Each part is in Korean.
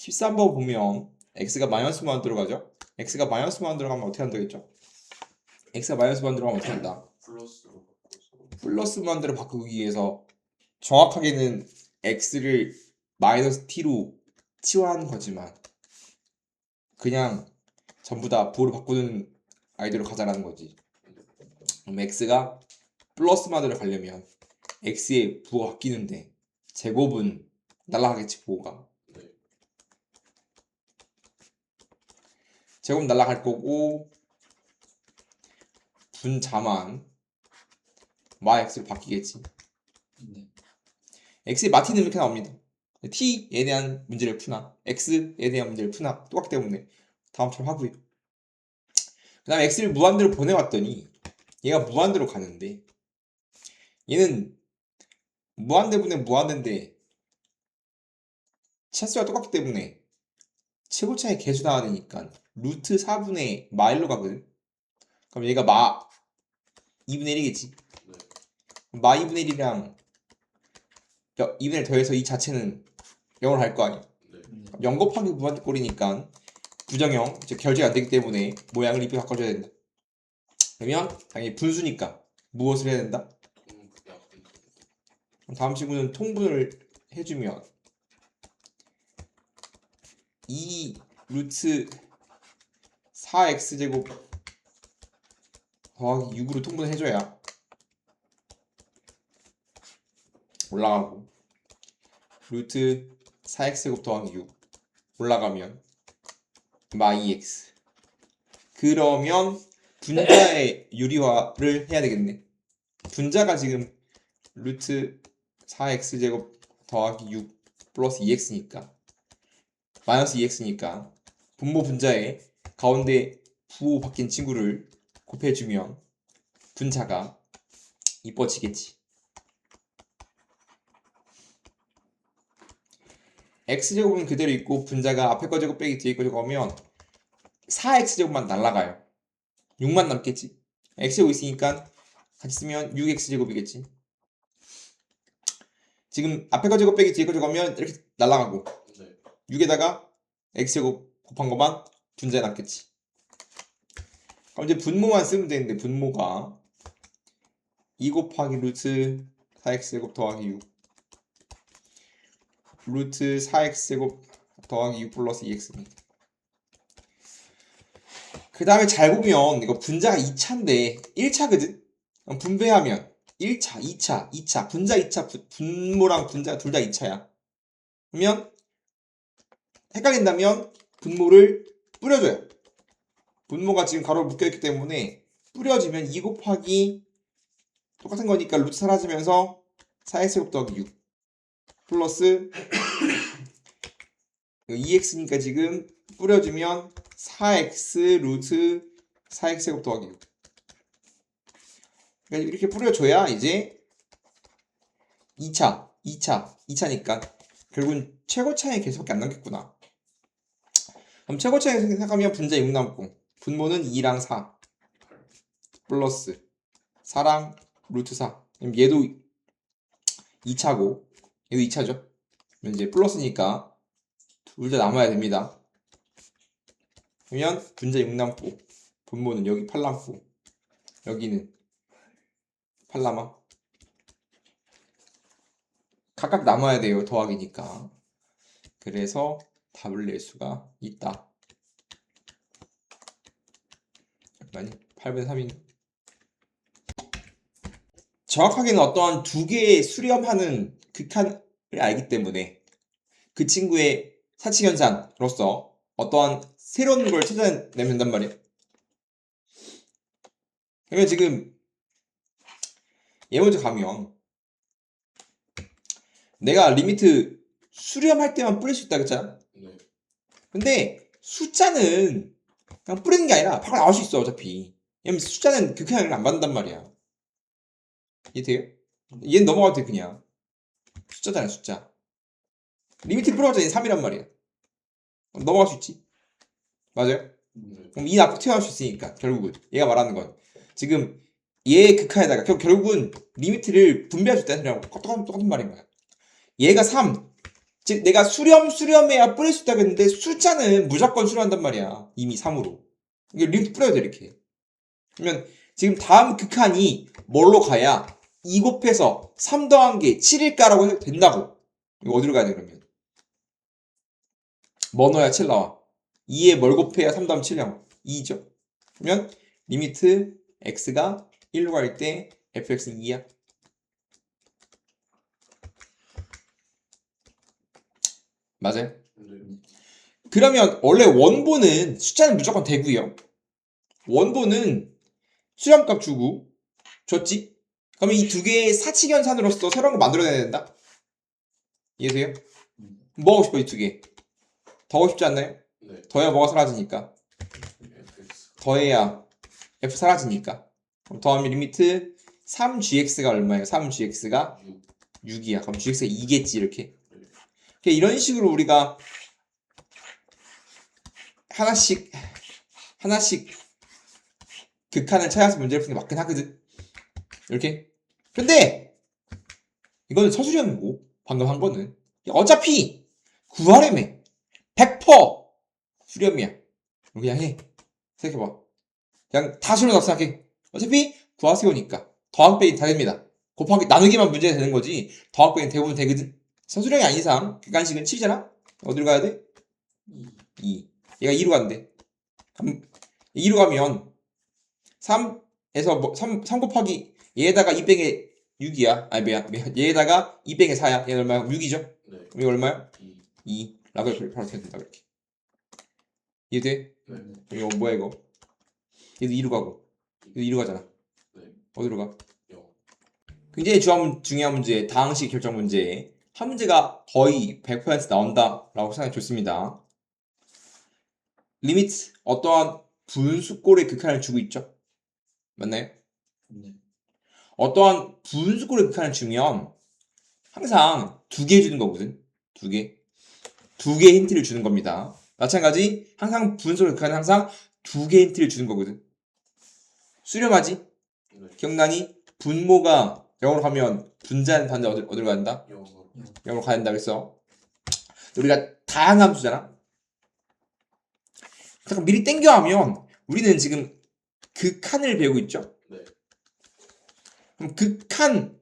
13번 보면 x가 마이너스 무한 들어가죠? x가 마이너스 무한 들어가면 어떻게 한다겠죠? x가 마이너스 무한 들어가면 어떻게 한다? 플러스로 바꿔서 플러스 무한대로 바꾸기 위해서 정확하게는 x를 마이너스 t로 치환한 거지만 그냥 전부 다 부호로 바꾸는 아이디어로 가자라는 거지. 그럼 x가 플러스 무한대로 가려면 x의 부호가 바뀌는데 제곱은 날아가겠지. 부호가 네. 제곱 날아갈 거고 분자만 yx로 바뀌겠지. 네. x의 마티는 이렇게 나옵니다. t에 대한 문제를 푸나 x에 대한 문제를 푸나 똑같기 때문에 다음처럼 하고요. 그 다음에 x를 무한대로 보내왔더니 얘가 무한대로 가는데 얘는 무한대분의 무한대인데 차수가 똑같기 때문에 최고차의 개수 나와야 되니까 루트 4분의 마일로 가거든. 그럼 얘가 마 2분의 1이겠지. 네. 마 2분의 1이랑 2분의 1 더해서 이 자체는 0으로 갈 거 아니야. 네. 0 곱하기 무한대 꼴이니까 부정형, 즉 결제가 안 되기 때문에 모양을 이쁘게 바꿔줘야 된다. 그러면 당연히 분수니까 무엇을 해야 된다? 그게 앞에 있는 그럼 다음 친구는 통분을 해주면 2 루트 4x제곱 더하기 6으로 통분을 해줘야 올라가고 루트 4x제곱 더하기 6 올라가면 마 2x. 그러면 분자의 유리화를 해야 되겠네. 분자가 지금 루트 4x제곱 더하기 6 플러스 2x니까 마이너스 2x니까 분모 분자의 가운데 부호 바뀐 친구를 곱해주면 분자가 이뻐지겠지. x제곱은 그대로 있고 분자가 앞에 거 제곱 빼기 뒤에 거 제곱하면 4x제곱만 날라가요. 6만 남겠지. x제곱 있으니까 같이 쓰면 6x제곱이겠지. 지금 앞에 거 제곱 빼기 뒤에 거 제곱하면 이렇게 날라가고 네. 6에다가 x제곱 곱한 것만 분자에 남겠지. 그럼 이제 분모만 쓰면 되는데 분모가 2 곱하기 루트 4x제곱 더하기 6 루트 4x제곱 더하기 6 플러스 2x입니다. 그 다음에 잘 보면 이거 분자가 2차인데 1차거든? 그럼 분배하면 1차, 2차, 2차, 분자 2차, 분모랑 분자 둘 다 2차야. 그러면 헷갈린다면 분모를 뿌려줘요. 분모가 지금 가로로 묶여있기 때문에 뿌려주면 2 곱하기 똑같은 거니까 루트 사라지면서 4x제곱 더하기 6 플러스 2x니까 지금 뿌려주면 4x 루트 4x제곱 더하기 6. 그러니까 이렇게 뿌려줘야 이제 2차니까 결국은 최고차의 개수밖에 안 남겠구나. 그럼 최고차의 생각하면 분자 6 남고 분모는 2랑 4 플러스 4랑 루트 4. 그럼 얘도 2차고 얘도 2차죠. 그럼 이제 플러스니까 둘 다 남아야 됩니다. 그러면 분자 6 남고 분모는 여기 8 남고 여기는 8 남아. 각각 남아야 돼요. 더하기니까. 그래서 답을 낼 수가 있다. 잠깐만요. 8분의 3이네. 정확하게는 어떠한 두 개의 수렴하는 극한을 알기 때문에 그 친구의 사칙현상으로서 어떠한 새로운 걸 찾아내면 된단 말이야. 그러면 지금 얘 먼저 가면 내가 리미트 수렴할 때만 뿌릴 수 있다 그랬잖아. 네. 근데 숫자는 그냥 뿌리는 게 아니라 바로 나올 수 있어 어차피. 왜냐면 숫자는 극한을 안 받는단 말이야. 이해돼요? 얘는 넘어가도 돼 그냥. 숫자잖아 숫자. 리미트 뿌려봤자 얘는 3이란 말이야. 넘어갈 수 있지. 맞아요? 네. 그럼 이 앞으로 튀어나올 수 있으니까 결국은 얘가 말하는 건 지금 얘의 극한에다가 결국은 리미트를 분배할 수 있다는 소리랑 똑같은 말인 거야. 얘가 3 즉 내가 수렴해야 뿌릴 수 있다고 했는데 숫자는 무조건 수렴한단 말이야. 이미 3으로. 이게 리미트 뿌려야 돼 이렇게. 그러면 지금 다음 극한이 뭘로 가야 2 곱해서 3 더한 게 7일까라고 해도 된다고. 이거 어디로 가야 돼 그러면? 뭐 넣어야 7 나와? 2에 뭘 곱해야 3 더하면 7 나와? 2죠. 그러면 리미트 x가 1로 갈 때 fx는 2야. 맞아요? 네. 그러면 원래 원본은 숫자는 무조건 되고요. 원본은 수렴값 주고 줬지? 그러면 이 두 개의 사칙연산으로서 새로운 거 만들어내야 된다? 이해돼요? 뭐 하고 싶어 이 두 개? 더 하고 싶지 않나요? 네. 더해야 뭐가 사라지니까. fx. 더해야 f 사라지니까. 그럼 더하면 리미트 3gx가 얼마예요? 3gx가 6. 6이야. 그럼 gx가 2겠지 이렇게. 네. 그러니까 이런 식으로 우리가 하나씩 극한을 찾아서 문제를 푸는 게 맞긴 하거든. 이렇게. 근데 이거는 서술형이고 방금 한 거는 어차피 구하려면 100% 수렴이야. 그냥 해. 생각해봐. 그냥 다 수렴이라고 생각해. 어차피 구하세요니까 더하기 빼기 다 됩니다. 곱하기 나누기만 문제가 되는 거지 더하기 빼기 대부분 되거든. 서술형이 아닌 이상 객관식은 7이잖아. 어디로 가야 돼? 2. 얘가 2로 간대. 2로 가면 3에서 뭐 3 곱하기 얘에다가 2 빼기 6이야. 아니 뭐야. 얘에다가 2 빼기 4야. 얘는 얼마야? 6이죠? 네. 그럼 이거 얼마야? 2. 2라고 바로 돼야 된다 그렇게. 이해돼? 네. 이거 뭐야 이거? 얘도 2로 가고 얘도 2로 가잖아. 네. 어디로 가? 0. 굉장히 중요한 문제, 다항식 결정 문제. 한 문제가 거의 100% 나온다라고 생각이 좋습니다. 리미트 어떠한 분수꼴의 극한을 주고 있죠? 맞나요? 네. 어떠한 분수꼴의 극한을 주면 항상 2개 주는 거거든. 2개. 2개 힌트를 주는 겁니다. 마찬가지 항상 분수꼴의 극한은 항상 2개 힌트를 주는 거거든. 수렴하지? 네. 기억나니? 분모가 0으로 가면 분자는 반대 어디로 간다? 0으로. 0으로 가야 된다 그랬어. 우리가 다양한 함수잖아. 잠깐 미리 땡겨하면 우리는 지금 극한을 배우고 있죠. 네. 그럼 극한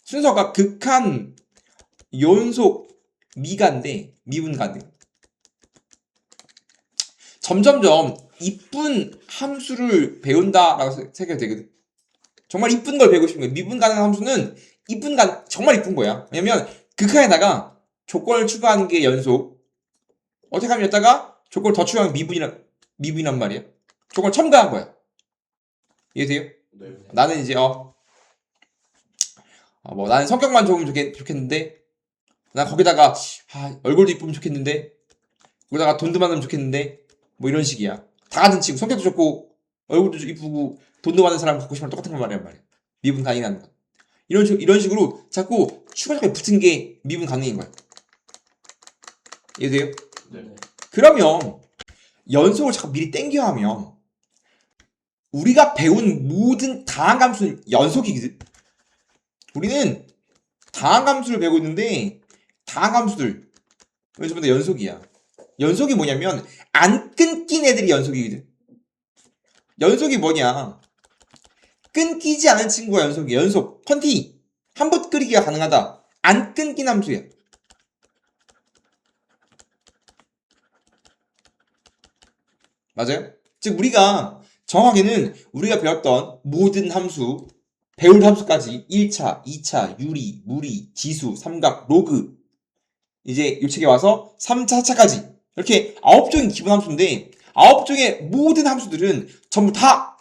순서가 극한 연속 미가인데 미분가인데 점점점 이쁜 함수를 배운다라고 생각이 되거든. 정말 이쁜 걸 배우고 싶은 거야. 미분 가능한 함수는 정말 이쁜 거야. 왜냐면 극한에다가 조건을 추가하는 게 연속. 어떻게 하면 여기다가 조건을 더 추가하면 미분이란 말이야. 조건을 첨가한 거야. 이해돼요? 네. 나는 이제 뭐 나는 성격만 좋으면 좋겠는데 난 거기다가 얼굴도 이쁘면 좋겠는데 거기다가 돈도 많으면 좋겠는데 뭐 이런 식이야. 다 같은 친구 성격도 좋고 얼굴도 이쁘고 돈도 많은 사람 갖고 싶으면 똑같은 거 말이야. 미분 가능한 거. 이런 식으로 자꾸 추가적으로 붙은 게 미분 가능인 거야. 이해돼요? 네. 그러면 연속을 자꾸 미리 땡겨 하면 우리가 배운 모든 다항함수는 연속이거든. 우리는 다항함수를 배우고 있는데 다항함수들 전부 다 연속이야. 연속이 뭐냐면 안 끊긴 애들이 연속이거든. 연속이 뭐냐? 끊기지 않은 친구가 연속이야. 연속. 컨티. 한 번 끓이기가 가능하다. 안 끊긴 함수야. 맞아요? 즉 우리가 정확하게는 우리가 배웠던 모든 함수, 배울 함수까지 1차, 2차, 유리, 무리, 지수, 삼각, 로그 이제 이 책에 와서 3차, 4차까지 이렇게 9종의 기본 함수인데 9종의 모든 함수들은 전부 다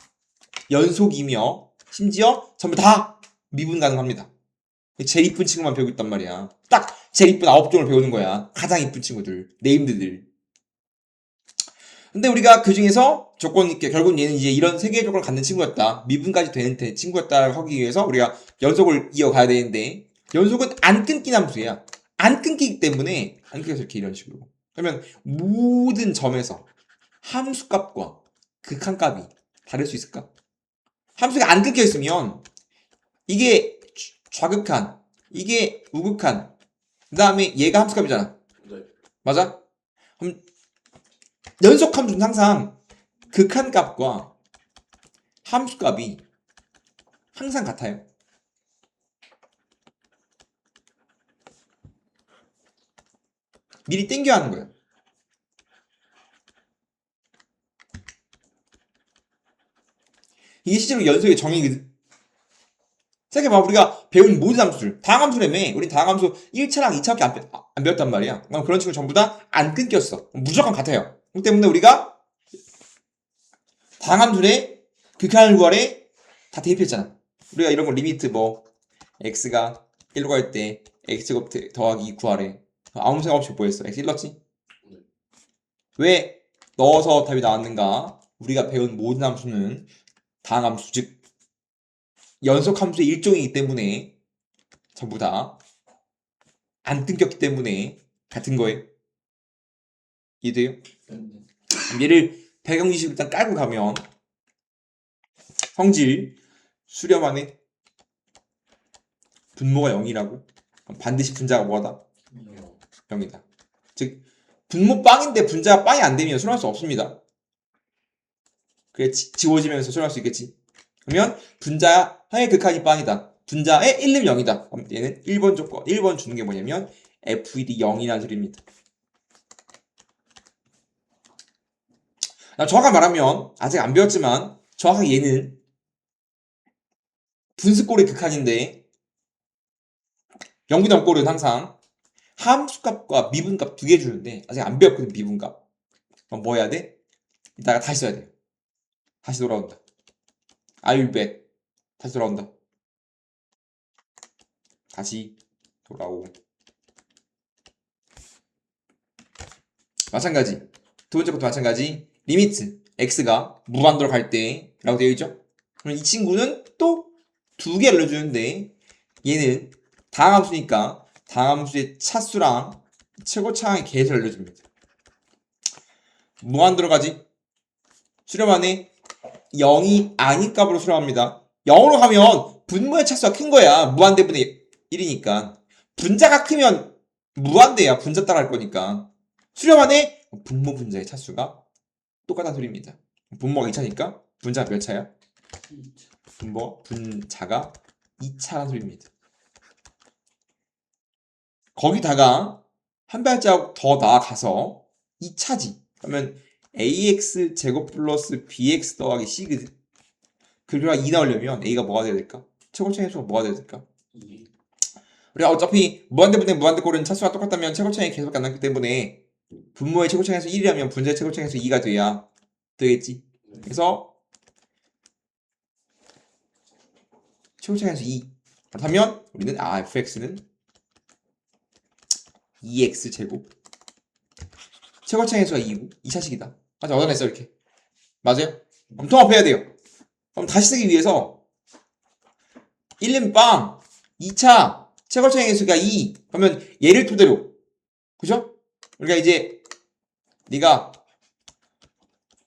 연속이며 심지어 전부 다 미분 가능합니다. 제일 이쁜 친구만 배우고 있단 말이야. 딱 제일 이쁜 9종을 배우는 거야. 가장 이쁜 친구들, 네임드들. 근데 우리가 그 중에서 조건 있게 결국 얘는 이제 이런 세 개의 조건을 갖는 친구였다. 미분까지 되는 친구였다라고 하기 위해서 우리가 연속을 이어가야 되는데 연속은 안 끊긴 함수야. 안 끊기기 때문에 안 끊겨서 이렇게 이런 식으로. 그러면 모든 점에서 함수값과 극한값이 다를 수 있을까? 함수가 안 끊겨 있으면 이게 좌극한, 이게 우극한, 그 다음에 얘가 함수값이잖아. 네. 맞아? 그럼 연속 함수는 항상 극한값과 함수값이 항상 같아요. 미리 땡겨야 하는 거예요. 이게 실제로 연속의 정의거든. 생각해봐. 우리가 배운 모든 함수들 다항함수라며. 우린 다항함수 1차랑 2차밖에 안 배웠단 말이야. 그럼 그런 식으로 전부 다 안 끊겼어. 무조건 같아요. 그렇기 때문에 우리가 다항함수의 극한을 구하래 다 대입했잖아. 우리가 이런 거 리미트 뭐 x가 1로 갈 때 x제곱 더하기 2 구하래. 아무 생각 없이 뭐 했어? x 1 넣었지? 네. 왜 넣어서 답이 나왔는가? 우리가 배운 모든 함수는 다항함수, 즉 연속 함수의 일종이기 때문에 전부 다 안 끊겼기 때문에 같은 거예요. 이해돼요? 네. 얘를 배경지식 일단 깔고 가면 성질 수렴안에 분모가 0이라고 반드시 분자가 뭐하다? 0이다. 즉 분모 빵인데 분자가 빵이 안 되면 수렴할 수 없습니다. 그래 지워지면서 수렴할 수 있겠지. 그러면 분자의 극한이 빵이다. 분자의 1은 0이다. 그럼 얘는 1번 조건, 1번 주는 게 뭐냐면 F1이 0이라는 소리입니다. 정확하게 말하면 아직 안 배웠지만 정확하게 얘는 분수꼴의 극한인데 0보다 꼴은 항상 함수값과 미분값 두 개 주는데 아직 안 배웠거든. 미분값. 그럼 뭐 해야 돼? 이따가 다시 써야 돼. 다시 돌아온다. I'll bet. 다시 돌아온다. 다시 돌아오고. 마찬가지. 두 번째 것도 마찬가지. 리미트 x가 무한대로 갈 때 라고 되어 있죠. 그럼 이 친구는 또 두 개 알려주는데 얘는 다항함수니까 다항함수의 차수랑 최고차항의 계수를 알려줍니다. 무한대로 가지. 수렴안에 0이 아닌 값으로 수렴합니다. 0으로 가면 분모의 차수가 큰 거야. 무한대분의 1이니까. 분자가 크면 무한대야. 분자 따라 할 거니까. 수렴안에 분모 분자의 차수가 똑같다는 소리입니다. 분모가 2차니까 분자가 몇 차야? 분자가 2차라는 소리입니다. 거기다가 한 발자국 더 나아가서 2차지. 그러면 ax 제곱 플러스 bx 더하기 c거든. 그 결과 2 나오려면 a가 뭐가 돼야 될까? 최고차의 수가 뭐가 돼야 될까? 우리가 어차피 무한대분의 무한대꼴은 차수가 똑같다면 최고차의 계수밖에 안 나기 때문에 분모의 최고차의 수 1이라면 분자의 최고차의 수 2가 돼야 되겠지. 그래서 최고차의 수 2. 그렇다면 우리는 fx는 2x 제곱 최고차의 수가 2고 2차식이다. 아주 얻어냈어 이렇게. 맞아요? 그럼 통합해야 돼요. 그럼 다시 쓰기 위해서 1은 빵 2차 최고차의 수가 2 그러면 얘를 토대로 그죠? 우리가 이제 네가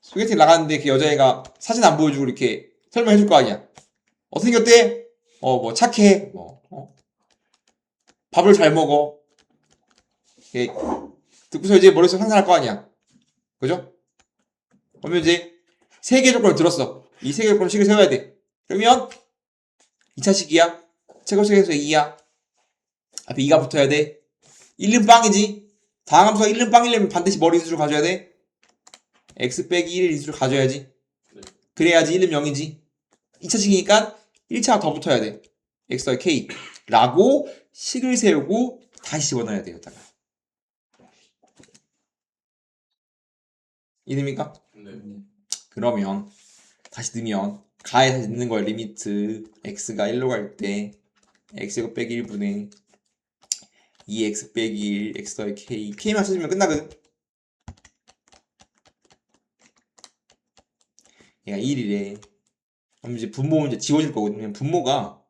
소개팅 나갔는데 그 여자애가 사진 안 보여주고 이렇게 설명해 줄 거 아니야. 어떻게 생겼대? 뭐 착해. 밥을 잘 먹어. 이렇게 듣고서 이제 머릿속에 상상할 거 아니야. 그죠? 그러면 이제 세 개 조건을 들었어. 이 세 개 조건을 식을 세워야 돼. 그러면 2차식이야. 최고식에서 2야. 앞에 2가 붙어야 돼. 1은 빵이지. 다항함수가 1은 빵이려면 반드시 머리 인수를 가져야 돼. x 빼기 1을 인수를 가져야지. 그래야지 1은 0이지. 2차식이니까 1차가 더 붙어야 돼. x 더하기 k 라고 식을 세우고 다시 집어넣어야 돼요. 여기다가. 이해됩니까? 네. 그러면 다시 넣으면 가에 다시 넣는 거야. 리미트 x가 1로 갈 때 x제곱 빼기 1분의 2x 빼기 1 x 더하기 k k만 찾으면 끝나거든. 얘가 1이래. 그럼 이제 분모 문제 지워질 거거든요. 분모가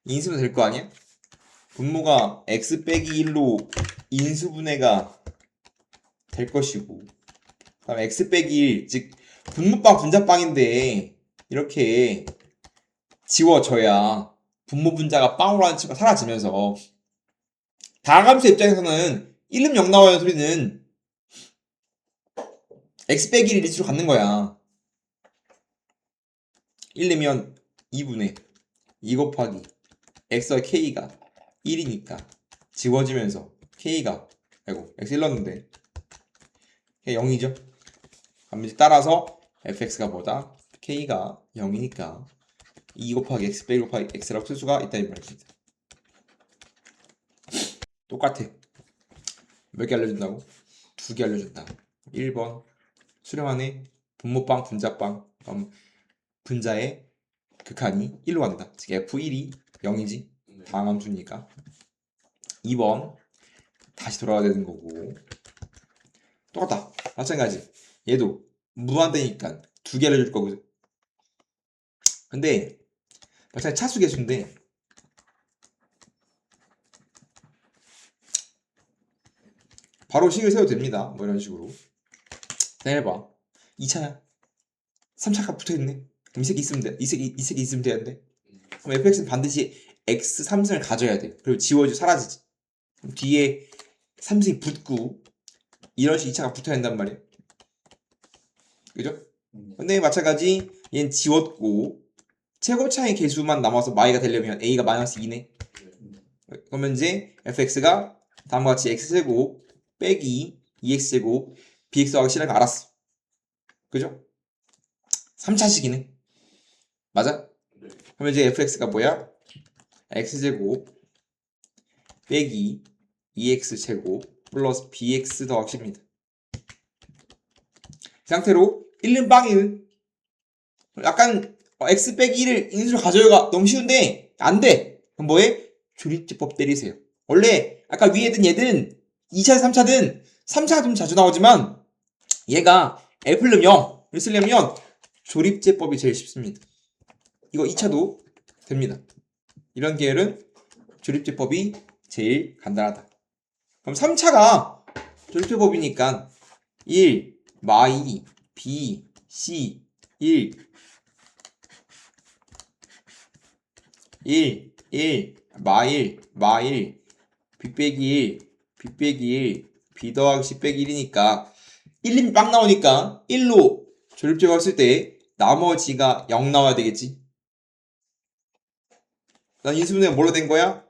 인수분 될 거 아니야? 분모가 x 빼기 1로 인수분해가 될 것이고 그 다음에 x 빼기 1 즉 분모빵 분자빵인데 이렇게 지워져야 분모 분자가 빵으로 하는 치가 사라지면서 다함수 입장에서는 1름 0 나와요 소리는 x 빼기 1을 인수로 갖는 거야. 1이면 2분의 2 곱하기 x와 k가 1이니까 지워지면서 k가 아이고 x 1 넣었는데 k 0이죠. 그럼 이제 따라서 fx가 뭐다? k가 0이니까 2 곱하기 x 빼기 곱하기 x라고 쓸 수가 있다는 말입니다. 똑같아. 몇 개 알려준다고? 2개 알려준다. 1번 수렴안에 분모빵 분자빵 그럼 분자의 극한이 1로 간다. 즉 f1이 0이지. 네. 다함수니까. 2번 다시 돌아와야 되는 거고 똑같다. 마찬가지. 얘도 무한대니까 2개 알려줄 거거든. 근데 마찬가지 차수 계수인데 바로 식을 세워도 됩니다. 뭐 이런 식으로. 해봐. 2차야. 3차가 붙어있네. 그럼 이 새끼 있으면 돼. 이 새끼 있으면 되는데. 그럼 fx는 반드시 x 3승을 가져야 돼. 그리고 지워지고 사라지지. 그럼 뒤에 3승이 붙고 이런 식으로 2차가 붙어야 된단 말이야. 그죠? 근데 마찬가지 얘는 지웠고 최고차의 개수만 남아서 마이가 되려면 a가 마이너스 2네. 그러면 이제 fx가 다음과 같이 x제곱 빼기 2x제곱 bx 하기 싫은 거 알았어. 그죠? 3차식이네. 맞아? 네. 그러면 이제 fx가 뭐야? x제곱 빼기 2x제곱 플러스 bx 더하기 10입니다. 이 상태로 1은 빵1 약간 x 빼기 1을 인수로 가져요가 너무 쉬운데 안 돼. 그럼 뭐해? 조립제법 때리세요. 원래 아까 위에든 얘든 2차 3차든 3차가 좀 자주 나오지만 얘가 F름 0을 쓰려면 조립제법이 제일 쉽습니다. 이거 2차도 됩니다. 이런 계열은 조립제법이 제일 간단하다. 그럼 3차가 조립제법이니까 1, 마이, B, C, 1, 1, B 빼기 1, B 빼기 1, B 더하기 C 빼기 1이니까 1이 빵 나오니까 1로 조립제법 했을 때 나머지가 0 나와야 되겠지. 난 인수분해가 뭘로 된 거야?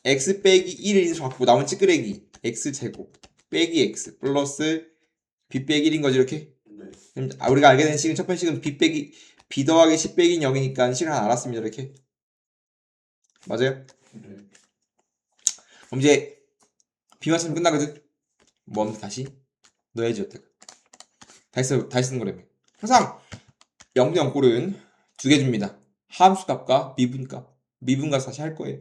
x 빼기 1을 인수로 갖고 남은 찌끄레기 x제곱 빼기 x 플러스 b 빼기 1인 거지 이렇게? 네. 우리가 알게 된 식은 첫 번째 식은 b 더하기 10 빼기 0이니까 식을 하나 알았습니다. 이렇게 맞아요? 네. 그럼 이제 b만 쓰면 끝나거든. 뭐 없는데 다시 넣어야지 여태까 다시 쓰는 거라며. 항상 0분 0꼴은 2개 줍니다. 함수값과 미분값. 미분값 다시 할 거예요.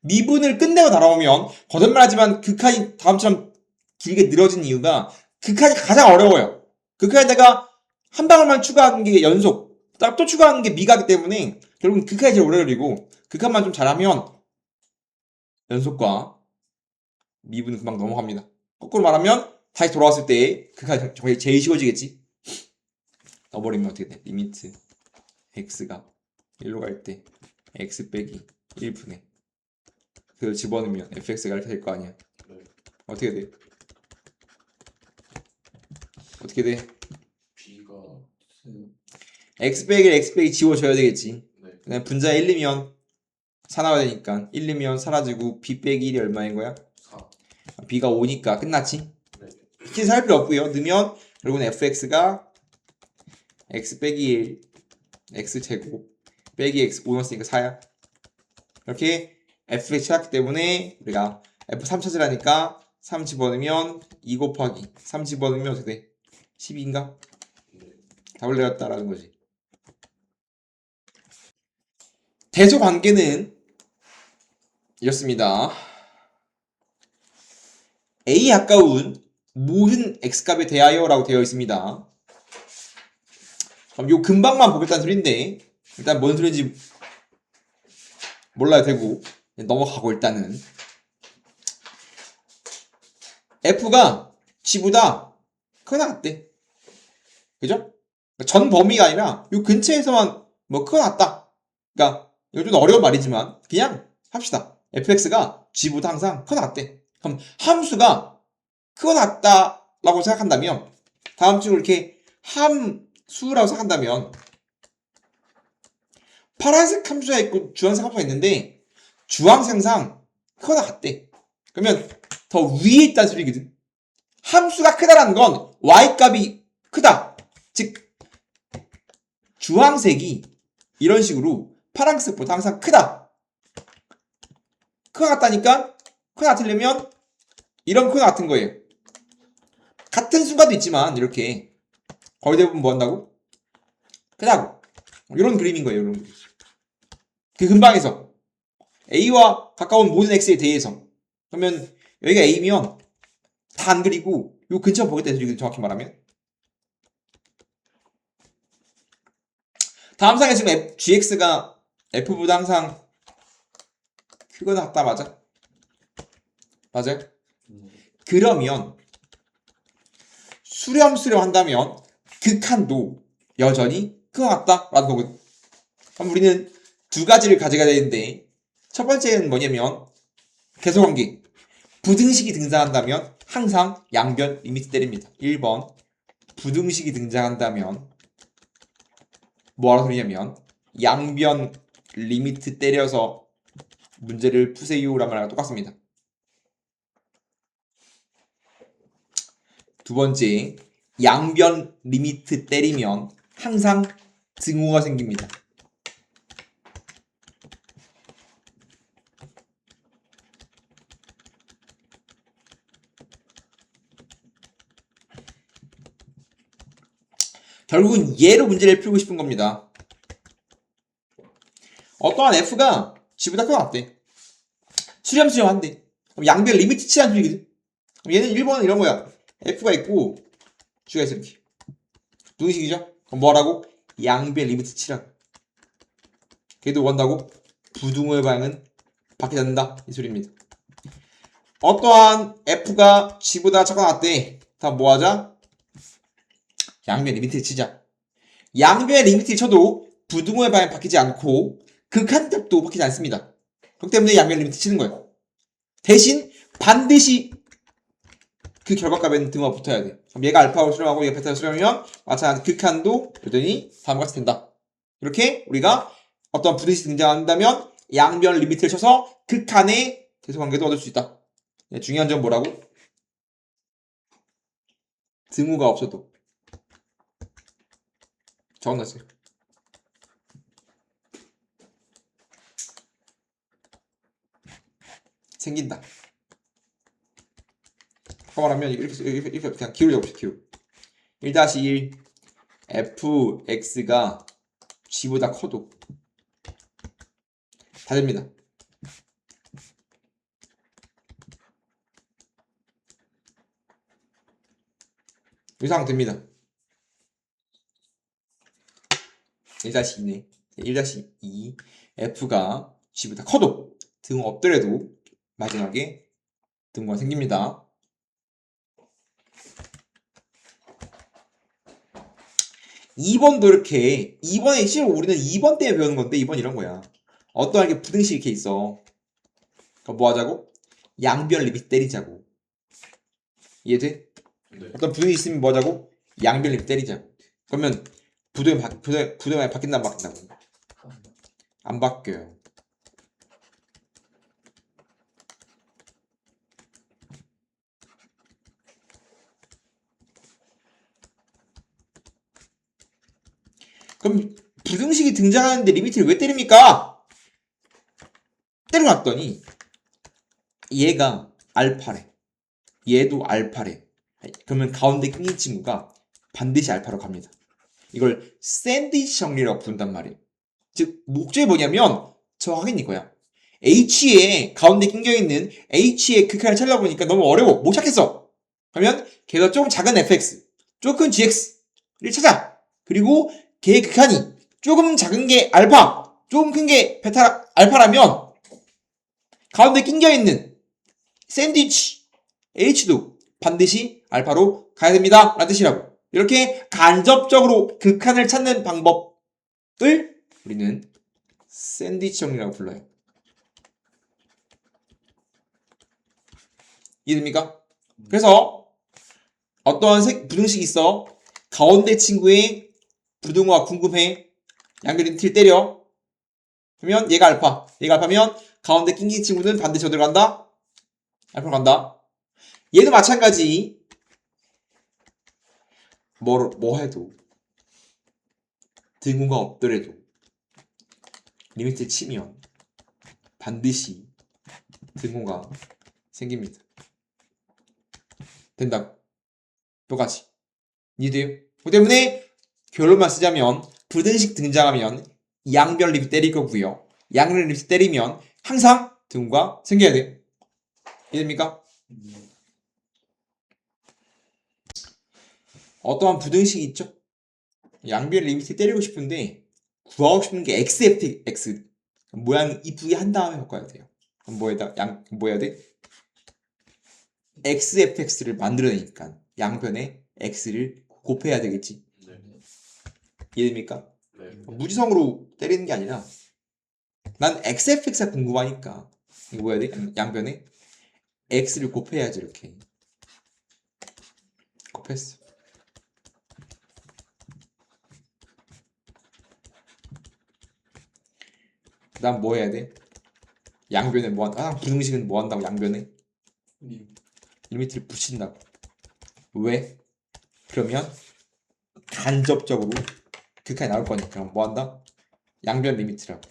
미분을 끝내고 날아오면 거짓말하지만 극한이 다음처럼 길게 늘어진 이유가 극한이 가장 어려워요. 극한에다가 한 방울만 추가하는 게 연속, 또 추가하는 게 미가기 때문에 결국은 극한이 제일 오래 걸리고 극한만 좀 잘하면 연속과 미분은 금방 넘어갑니다. 거꾸로 말하면 다시 돌아왔을 때 극한이 제일 쉬워지겠지. 넣어버리면 어떻게 돼? 리미트 x가 1로 갈 때 x 빼기 1분의 그걸 집어넣으면 fx가 이렇게 될 거 아니야. 네. 어떻게 돼? 어떻게 돼? B가 x 빼기 지워줘야 되겠지. 네. 그냥 분자 1이면 4 나와야 되니까 1이면 사라지고 b 빼기 1이 얼마인 거야? 4. b가 5니까 끝났지? 네. 키 살 필요 없고요. 넣으면 결국은 fx가 x 빼기 1 x제곱 빼기 x 5 넣었으니까 4야. 이렇게 fx 찾았기 때문에 우리가 f3 찾으라니까 3 집어넣으면 2 곱하기 3 집어넣으면 어떻게 돼? 12인가? 네. 답을 내렸다라는 거지. 대소 관계는 이렇습니다. a 가까운 모든 x값에 대하여 라고 되어 있습니다. 그럼 요 근방만 보겠다는 소린데 일단 뭔 소리인지 몰라야 되고 넘어가고 일단은 f가 g보다 크거나 같대. 그죠? 전 범위가 아니라 요 근처에서만 뭐 크거나 같다. 그러니까 이거 좀 어려운 말이지만 그냥 합시다. fx가 g보다 항상 크거나 같대. 그럼 함수가 크거나 같다라고 생각한다면 다음 식으로 이렇게 함수라고 생각한다면 파란색 함수가 있고 주황색 함수가 있는데 주황색상 크거나 같대. 그러면 더 위에 있다는 소리거든. 함수가 크다라는 건 y값이 크다. 즉 주황색이 이런 식으로 파란색보다 항상 크다. 크가 같다니까 크가 같으려면 이런 크가 같은 거예요. 같은 순간도 있지만 이렇게 거의 대부분 뭐 한다고? 크다고. 이런 그림인 거예요. 이런 그림. 그 근방에서 A와 가까운 모든 X에 대해서 그러면 여기가 A면 다 안 그리고 요 근처 보겠다는 소리거든. 정확히 말하면 다음 상에 지금 GX가 F보다 항상 크거나 같다 맞아? 맞아요? 그러면 수렴 한다면 극한도 여전히 크거나 같다라는 거거든. 그럼 우리는 두 가지를 가져가야 되는데 첫 번째는 뭐냐면 계속관계 부등식이 등장한다면 항상 양변 리미트 때립니다. 1번 부등식이 등장한다면 뭐하러 소리냐면 양변 리미트 때려서 문제를 푸세요 라는 말과 똑같습니다. 두 번째 양변 리미트 때리면 항상 증오가 생깁니다. 결국은 얘로 문제를 풀고 싶은 겁니다. 어떠한 f가 g보다 크거나 같대. 수렴한대. 그럼 양변 리미트 치라는 소리거든. 그럼 얘는 1번은 이런 거야. f가 있고 g가 있어 이렇게. 부등식이죠? 그럼 뭐라고? 양변 리미트 치라고. 걔도 원다고? 부등호의 방향은 바뀌지 않는다. 이 소리입니다. 어떠한 f가 g보다 작거나 같대. 다 뭐하자? 양변 리미트를 치자. 양변 리미트를 쳐도 부등호의 방향 바뀌지 않고 극한값도 바뀌지 않습니다. 그렇기 때문에 양변 리미트 치는 거예요. 대신 반드시 그 결과값에는 등호가 붙어야 돼. 그럼 얘가 알파로 수렴하고 얘가 베타로 수렴하면 마찬가지 극한도 여전히 다음과 같이 된다. 이렇게 우리가 어떤 부등식이 등장한다면 양변 리미트를 쳐서 극한의 대소관계도 얻을 수 있다. 중요한 점 뭐라고? 등호가 없어도 적어놨어요. 생긴다. 말하면 이렇게 그냥 기울여 잡읍시다. 기울. 1-1 fx가 g보다 커도 다 됩니다. 이상 됩니다. 1-2네. 1-2 f가 g보다 커도 등호 없더라도 마지막에 등호가 생깁니다. 2번도 이렇게 2번에 실제로 우리는 2번 때문에 배우는 건데 2번 이런 거야. 어떠한 게 부등식이 이렇게 있어. 그럼 뭐 하자고? 양변 리미트 때리자고. 이해돼? 네. 어떤 부등이 있으면 뭐 하자고? 양변 리미트 때리자고. 그러면 부등이 바뀐다 안 바뀐다고? 안 바뀌어요. 그럼 부등식이 등장하는데 리미트를 왜 때립니까? 때려놨더니 얘가 알파래. 얘도 알파래. 그러면 가운데 끼는 친구가 반드시 알파로 갑니다. 이걸 샌드위치 정리라고 부른단 말이에요. 즉 목적이 뭐냐면 정확하게 이거야. H에 가운데 낑겨있는 H의 극한을 찾아보니까 너무 어려워. 못 찾겠어. 그러면 걔가 조금 작은 fx, 조금 큰 gx를 찾아. 그리고 걔의 극한이 조금 작은 게 알파, 조금 큰 게 베타 알파라면 가운데 낑겨있는 샌드위치 H도 반드시 알파로 가야 됩니다. 라는 뜻이라고. 이렇게 간접적으로 극한을 찾는 방법을 우리는 샌드위치 정리라고 불러요. 이해됩니까? 그래서 어떠한 부등식이 있어. 가운데 친구의 부등호가 궁금해. 양변 리미트를 때려. 그러면 얘가 알파. 얘가 알파면 가운데 낑긴 친구는 반드시 어디로 간다? 알파로 간다. 얘도 마찬가지. 뭐 해도 등호가 없더라도 리미트 치면 반드시 등호가 생깁니다. 된다고. 똑같이. 이해돼요? 그 때문에 결론만 쓰자면 부등식 등장하면 양변 리미트 때릴 거고요. 양변 리미트 때리면 항상 등호가 생겨야 돼요. 이해됩니까? 어떠한 부등식이 있죠? 양변 리미트 때리고 싶은데 구하고 싶은 게 x 모양 이쁘게 한 다음에 바꿔야 돼요. 그럼 뭐 해야 돼? xfx를 만들어내니까 양변에 x를 곱해야 되겠지. 네. 이해됩니까? 네. 무지성으로 때리는 게 아니라 난 xfx가 궁금하니까 이거 뭐 해야 돼? 양변에 x를 곱해야지. 이렇게 곱했어. 그 다음 뭐 해야 돼? 양변에 뭐 한다? 부등식은 뭐 한다고? 양변에 리미트를 붙인다고. 왜? 그러면 간접적으로 극한이 나올 거니까 뭐 한다? 양변 리미트라고.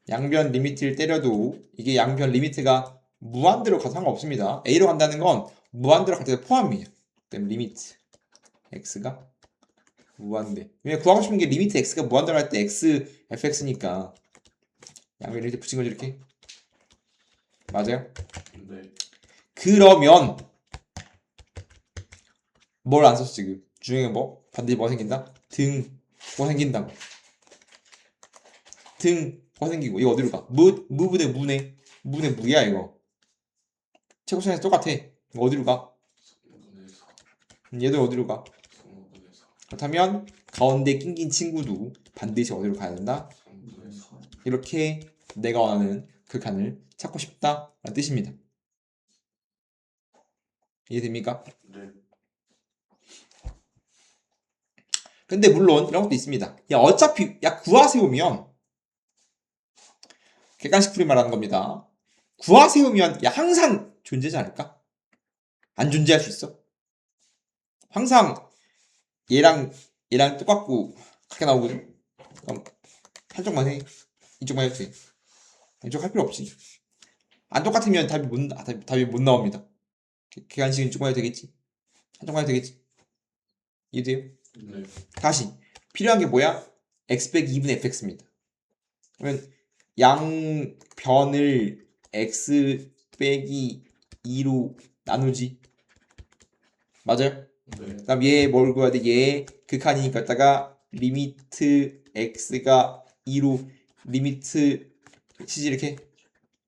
양변 리미트를 때려도 이게 양변 리미트가 무한대로 가도 상관없습니다. A로 간다는 건 무한대로 갈 때 포함이에요. 그럼 리미트 x가 무한대. 왜냐면 구하고 싶은 게 리미트 x가 무한대로 할 때 x fx니까 양변 리미트 붙인 거죠. 이렇게. 맞아요? 네. 그러면 뭘 안 썼어 지금? 중에 뭐? 반드시 뭐 생긴다? 등뭐 생긴다고. 등뭐 생기고 이거 어디로 가? 무분의 무의 무야 이거. 최고차에서 똑같아. 이거 어디로 가? 얘도 어디로 가? 그렇다면 가운데 낑긴 친구도 반드시 어디로 가야 된다? 이렇게 내가 원하는 극한을 찾고 싶다 라는 뜻입니다. 이해됩니까? 네. 근데 물론 이런 것도 있습니다. 야 어차피 구하세우면 객관식 풀이 말하는 겁니다. 구하세우면 야 항상 존재하지 않을까? 안 존재할 수 있어? 항상 얘랑 똑같고 같게 나오거든. 그럼 한쪽만 해. 이쪽만 해도 돼. 이쪽 할 필요 없지. 안 똑같으면 답이 못 나옵니다. 객관식은 이쪽만 해도 되겠지. 한쪽만 해도 되겠지. 이해돼요? 네. 다시 필요한 게 뭐야? x 빼기 2분의 fx입니다. 그러면 양변을 x 빼기 2로 나누지. 맞아요? 네. 그다음 얘 뭘 구해야 돼? 얘 극한이니까 갖다가 리미트 x가 2로 리미트 치지 이렇게.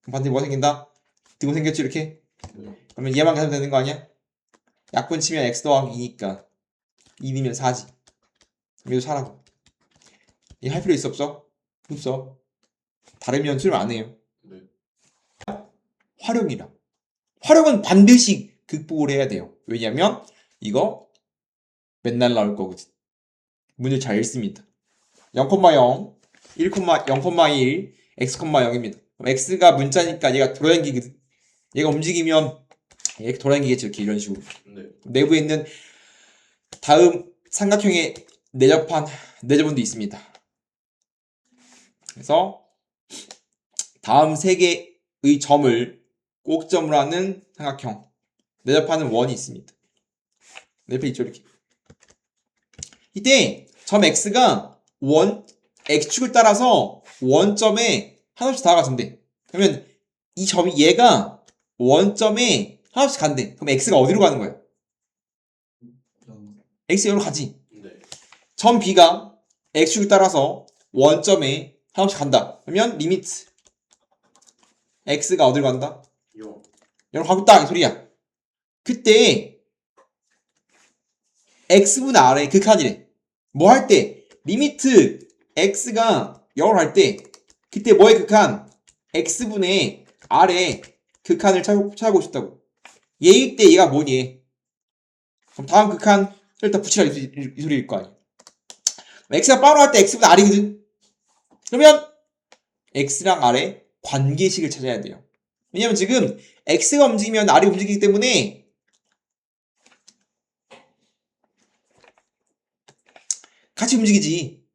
그럼 반대로 뭐 생긴다? 등호 생겼지 이렇게. 네. 그러면 얘만 계산되면 되는 거 아니야? 약분 치면 x 더하기 2니까 2이면 4지. 얘도 4라고. 이거 할 필요 있어 없어? 없어. 다르면 수렴 안 해요. 네. 활용이라. 활용은 반드시 극복을 해야 돼요. 왜냐면 이거 맨날 나올 거거든. 문제 잘 읽습니다. 0,0, 0,1, x,0입니다. x가 문자니까 얘가 돌아다니거든. 얘가 움직이면 이렇게 돌아다니겠죠. 이렇게 이런 식으로. 네. 내부에 있는 다음 삼각형의 내접원도 있습니다. 그래서 다음 세 개의 점을 꼭점으로 하는 삼각형 내접하는 원이 있습니다. 내 옆에 있죠 이렇게. 이때 점 x가 x축을 따라서 원점에 하나씩 다가간대. 그러면 이 점이 얘가 원점에 하나씩 간대. 그럼 x가 어디로 가는 거야? x가 여기로 가지. 네. 점 b가 x축을 따라서 원점에 하나씩 간다. 그러면 리미트 x가 어디로 간다? 요. 여기로 가고 있다 이 소리야. 그때 x분의 r의 극한이래. 뭐 할 때? 리미트 x가 0으로 갈 때 그때 뭐의 극한? x분의 r의 극한을 찾아보고 싶다고. 얘일 때 얘가 뭐니? 그럼 다음 극한을 다 붙이라 이 소리일 거 아니야. x가 바로 할 때 x보다 r이거든. 그러면 x랑 r의 관계식을 찾아야 돼요. 왜냐면 지금 x가 움직이면 r이 움직이기 때문에 같이 움직이지.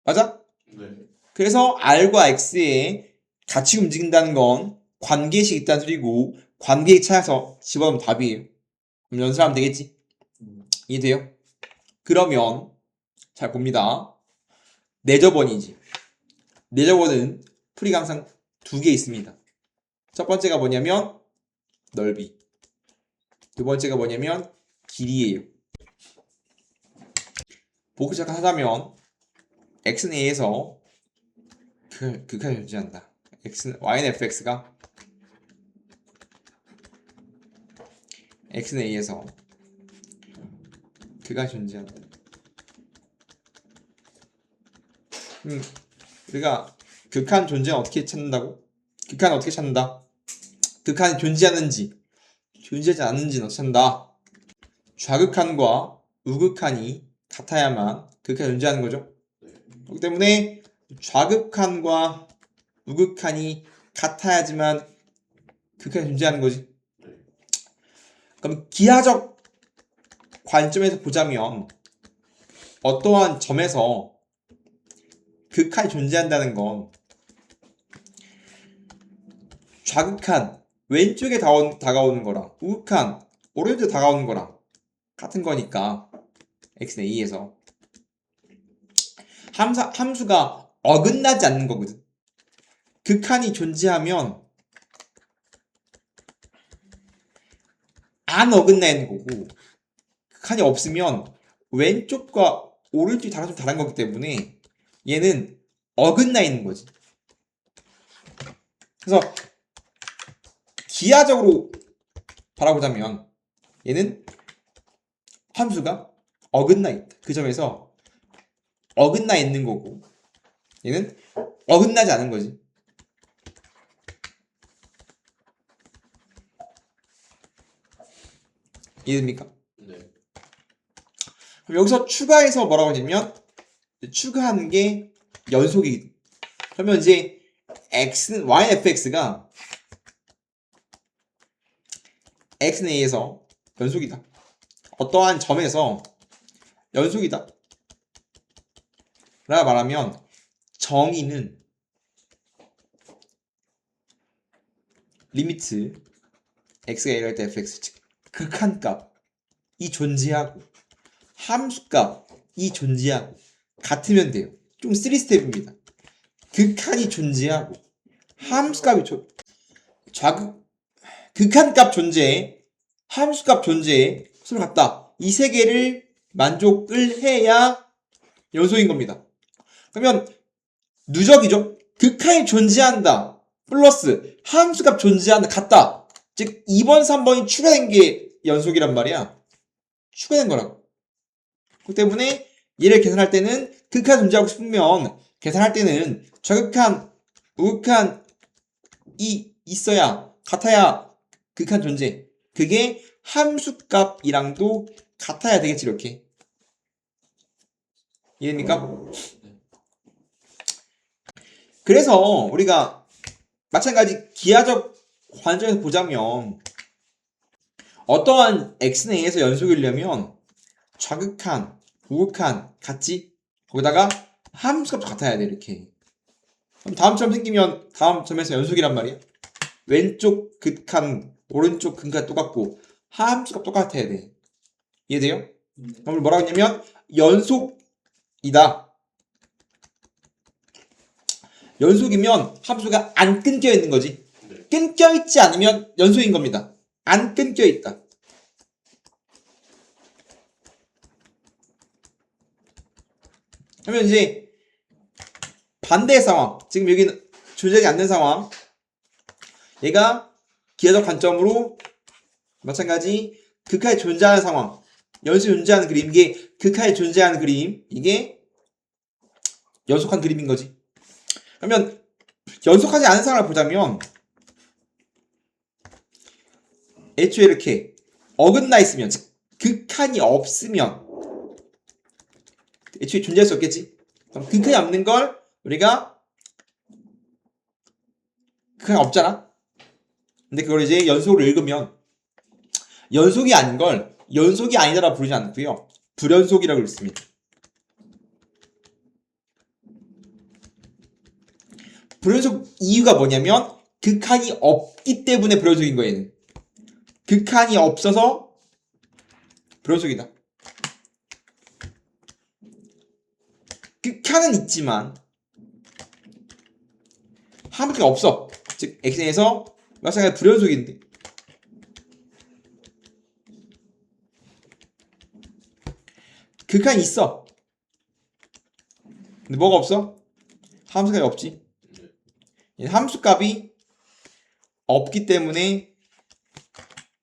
맞아? 네. 그래서 r과 x에 같이 움직인다는 건 관계식이 있다는 소리고 관계식 찾아서 집어넣으면 답이에요. 그럼 연습하면 되겠지? 이해돼요? 그러면 잘 봅니다. 내저번이지. 내저번은 풀이가 항상 두 개 있습니다. 첫 번째가 뭐냐면 넓이. 두 번째가 뭐냐면 길이에요. 보기 시작하자면 x는 a에서 극한이 존재한다. y는 fx가 x는 a에서 극한이 존재한다. 우리가 극한 존재는 어떻게 찾는다고? 극한은 어떻게 찾는다? 극한이 존재하는지 존재하지 않는지는 어떻게 찾는다? 좌극한과 우극한이 같아야만 극한이 존재하는 거죠. 그렇기 때문에 좌극한과 우극한이 같아야지만 극한이 존재하는 거지. 그럼 기하적 관점에서 보자면 어떠한 점에서 극한이 존재한다는 건 좌극한 왼쪽에 다가오는 거랑 우극한 오른쪽에 다가오는 거랑 같은 거니까 x는 a에서 함수가 어긋나지 않는 거거든. 극한이 존재하면 안 어긋나 있는 거고 극한이 없으면 왼쪽과 오른쪽이 좀 다른 거기 때문에 얘는 어긋나 있는 거지. 그래서 기하적으로 바라보자면 얘는 함수가 어긋나 있다. 그 점에서 어긋나 있는 거고 얘는 어긋나지 않은 거지. 이해됩니까? 네. 그럼 여기서 추가해서 뭐라고 하냐면 추가하는 게 연속이. 그러면 이제 x는 y는 fx가 x는 a에서 연속이다. 어떠한 점에서 연속이다. 라고 말하면 정의는 리미트 x가 a를 할 때 fx 즉 극한값이 존재하고 함수값이 존재하고 같으면 돼요. 좀 3스텝입니다. 극한이 존재하고 함수값이 극한값 존재, 함수값 존재 서로 같다. 이 세 개를 만족을 해야 연속인 겁니다. 그러면 누적이죠. 극한이 존재한다. 플러스 함수값 존재한다. 같다. 즉 2번, 3번이 추가된 게 연속이란 말이야. 추가된 거라고. 그렇기 때문에 얘를 계산할 때는 극한 존재하고 싶으면 계산할 때는 좌극한, 우극한이 있어야 같아야 극한 존재. 그게 함수값이랑도 같아야 되겠지 이렇게. 이해됩니까? 그래서 우리가 마찬가지 기하적 관점에서 보자면 어떠한 x는 a에서 연속이려면 좌극한, 우극한 같지? 거기다가 함수값도 같아야 돼 이렇게. 그럼 다음 점 생기면 다음 점에서 연속이란 말이야. 왼쪽 극한, 오른쪽 극한 똑같고 함수값 똑같아야 돼. 이해돼요? 그럼 뭐라고 했냐면 연속이다. 연속이면 함수가 안 끊겨 있는 거지. 끊겨 있지 않으면 연속인 겁니다. 안 끊겨 있다. 그러면 이제 반대의 상황. 지금 여기는 존재하지 않는 상황. 얘가 기하적 관점으로 마찬가지 극하에 존재하는 상황. 연속 존재하는 그림. 이게 극하에 존재하는 그림. 이게 연속한 그림인 거지. 그러면 연속하지 않은 상황을 보자면 애초에 이렇게 어긋나 있으면, 즉 극한이 없으면 애초에 존재할 수 없겠지. 그럼 극한이 없는 걸 우리가 극한이 없잖아. 근데 그걸 이제 연속으로 읽으면 연속이 아닌 걸 연속이 아니다라 부르지 않고요. 불연속이라고 읽습니다. 불연속 이유가 뭐냐면 극한이 없기 때문에 불연속인 거예요. 얘는. 극한이 없어서 불연속이다. 극한은 있지만 함수가 없어. 즉 x에서 마찬가지로 불연속인데 극한이 있어. 근데 뭐가 없어? 함수값이 없지. 함수값이 없기 때문에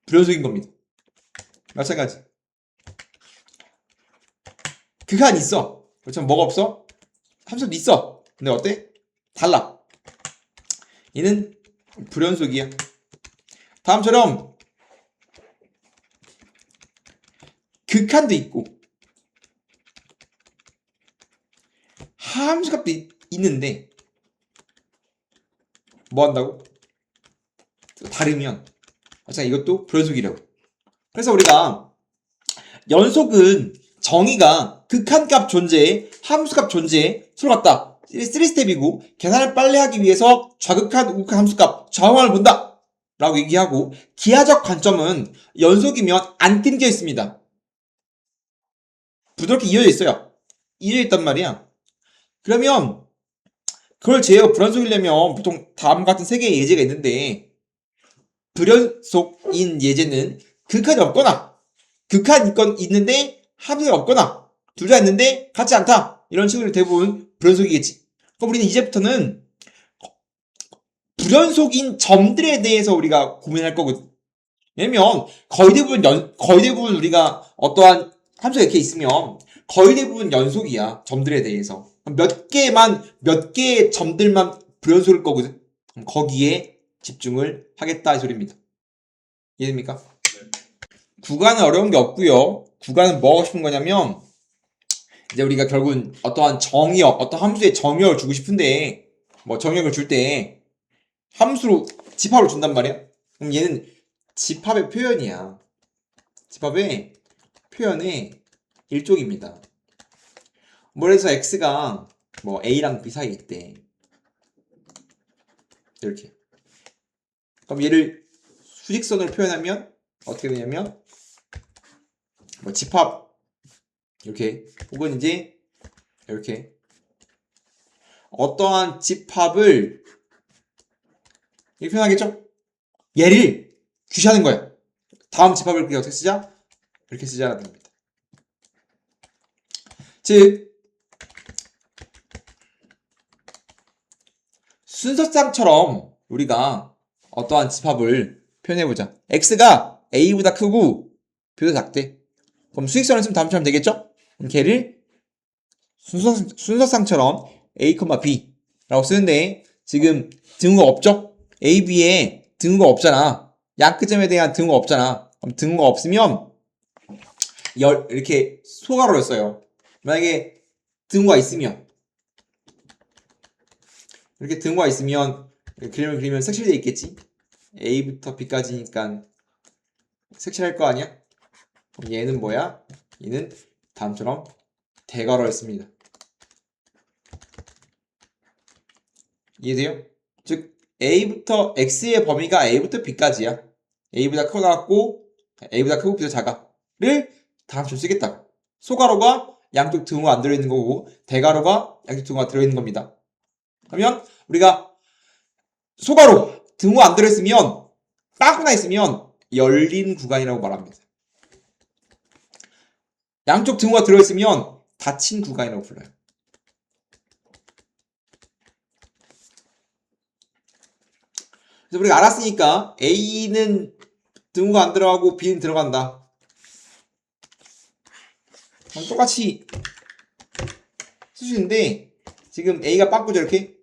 불연속인 겁니다. 마찬가지. 극한이 있어. 그렇지만 뭐가 없어? 함수도 있어. 근데 어때? 달라. 얘는 불연속이야. 다음처럼 극한도 있고 함수값도 있는데 뭐 한다고? 다르면 이것도 불연속이라고. 그래서 우리가 연속은 정의가 극한값 존재에 함수값 존재에 서로 같다. 3스텝이고 계산을 빨리 하기 위해서 좌극한 우극한 함수값 좌우항을 본다 라고 얘기하고, 기하적 관점은 연속이면 안 끊겨 있습니다. 부드럽게 이어져 있어요. 이어져 있단 말이야. 그러면 그걸 제어 불연속이려면 보통 다음 같은 세 개의 예제가 있는데, 불연속인 예제는 극한이 없거나 극한이 있는데 함수가 없거나 둘 다 있는데 같지 않다. 이런 식으로 대부분 불연속이겠지. 그럼 우리는 이제부터는 불연속인 점들에 대해서 우리가 고민할 거거든. 왜냐면 거의 대부분 우리가 어떠한 함수가 이렇게 있으면 거의 대부분 연속이야. 점들에 대해서 몇 개의 점들만 불연속일 거거든. 그럼 거기에 집중을 하겠다 이 소리입니다. 이해됩니까? 구간은 어려운 게 없고요. 구간은 뭐 하고 싶은 거냐면, 이제 우리가 결국은 어떠한 정의역, 어떤 함수의 정의역을 주고 싶은데, 뭐 정의역을 줄 때 함수로 집합을 준단 말이야. 그럼 얘는 집합의 표현이야. 집합의 표현의 일종입니다. 그래서 x가 뭐 a랑 b 사이에 있대. 이렇게. 그럼 얘를 수직선으로 표현하면 어떻게 되냐면 뭐 집합 이렇게, 혹은 이제 이렇게 어떠한 집합을 이렇게 표현하겠죠? 얘를 규시하는 거야. 다음 집합을 그게 어떻게 쓰자? 이렇게 쓰자라는 겁니다. 즉 순서쌍처럼 우리가 어떠한 집합을 표현해보자. x가 a보다 크고 b보다 작대. 그럼 수직선을 쓰면 다음처럼 되겠죠? 그럼 걔를 순서쌍처럼 a, b 라고 쓰는데 지금 등호가 없죠? a, b에 등호가 없잖아. 양끝점에 대한 등호가 없잖아. 그럼 등호가 없으면 이렇게 소괄호를 써요. 만약에 등호가 있으면, 이렇게 등호가 있으면 그림을 그리면 색칠되어 있겠지? a부터 b까지니까 색칠할 거 아니야? 그럼 얘는 뭐야? 얘는 다음처럼 대괄호를 씁니다. 이해돼요? 즉 a부터 x의 범위가 a부터 b까지야. a보다 크고 a보다 크고 b보다 작아를 다음처럼 쓰겠다. 소괄호가 양쪽 등호가 안 들어있는 거고 대괄호가 양쪽 등호가 들어있는 겁니다. 그러면 우리가 소괄호 등호 안 들어있으면, 빵꾸나 있으면 열린 구간이라고 말합니다. 양쪽 등호가 들어있으면 닫힌 구간이라고 불러요. 그래서 우리가 알았으니까 A는 등호가 안 들어가고 B는 들어간다. 그럼 똑같이 쓸 수 있는데, 지금 A가 빵꾸죠, 이렇게.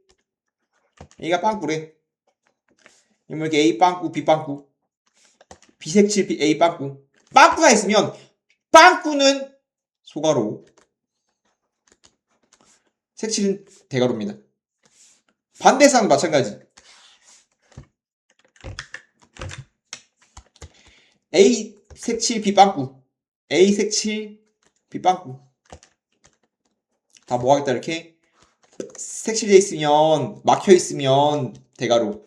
A가 빵꾸래. 그러면 이렇게 A 빵꾸, B 빵꾸. B색칠 A 빵꾸. 빵꾸가 있으면 빵꾸는 소가로, 색칠은 대가로입니다. 반대상 마찬가지. A 색칠 B 빵꾸. A 색칠 B 빵꾸. 다 뭐 하겠다 이렇게 색칠돼 있으면 막혀 있으면 대가로,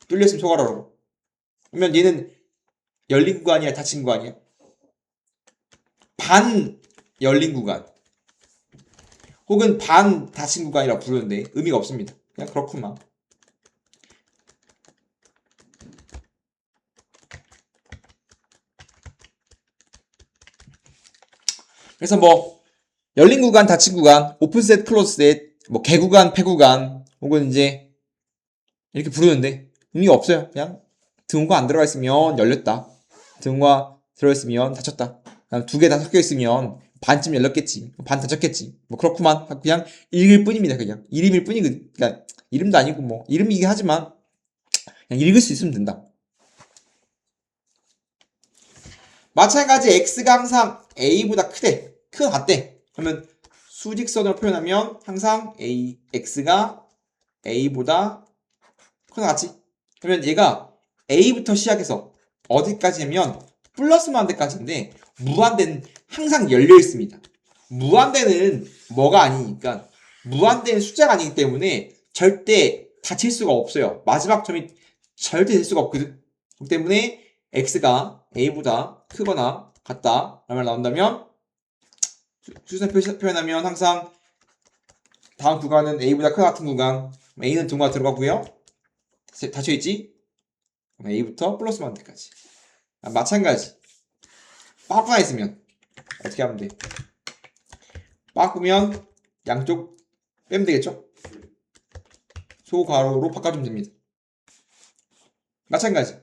뚫려 있으면 소가로로. 그러면 얘는 열린 구간이야 닫힌 구간이야? 반 열린 구간 혹은 반 닫힌 구간이라고 부르는데 의미가 없습니다. 그냥 그렇구만. 그래서 뭐 열린 구간, 닫힌 구간, 오픈셋, 클로즈셋, 뭐 개구간, 폐구간 혹은 이제 이렇게 부르는데 의미가 없어요. 그냥 등호가 안 들어가 있으면 열렸다, 등호가 들어가 있으면 닫혔다, 두 개 다 섞여 있으면 반쯤 열렸겠지, 반 닫혔겠지, 뭐 그렇구만. 그냥 읽을 뿐입니다. 그냥 이름일 뿐이거든. 그러니까 이름도 아니고 뭐 이름이긴 하지만 그냥 읽을 수 있으면 된다. 마찬가지 x가 항상 a보다 크대, 크가 같대. 그러면 수직선으로 표현하면 항상 x가 a보다 크다 같지. 그러면 얘가 a부터 시작해서 어디까지냐면 플러스 무한대까지인데 무한대는 항상 열려 있습니다. 무한대는 뭐가 아니니까, 무한대는 숫자가 아니기 때문에 절대 닫힐 수가 없어요. 마지막 점이 절대 될 수가 없거든. 그렇기 때문에 x가 a보다 크거나 같다 라는 말 나온다면 수직선 표현하면 항상 다음 구간은 a보다 크다 같은 구간, a는 등호가 들어가고요. 닫혀있지? a부터 플러스 만대까지. 마찬가지. 빠꾸가 있으면 어떻게 하면 돼? 빠꾸면 양쪽 빼면 되겠죠? 소가로로 바꿔주면 됩니다. 마찬가지.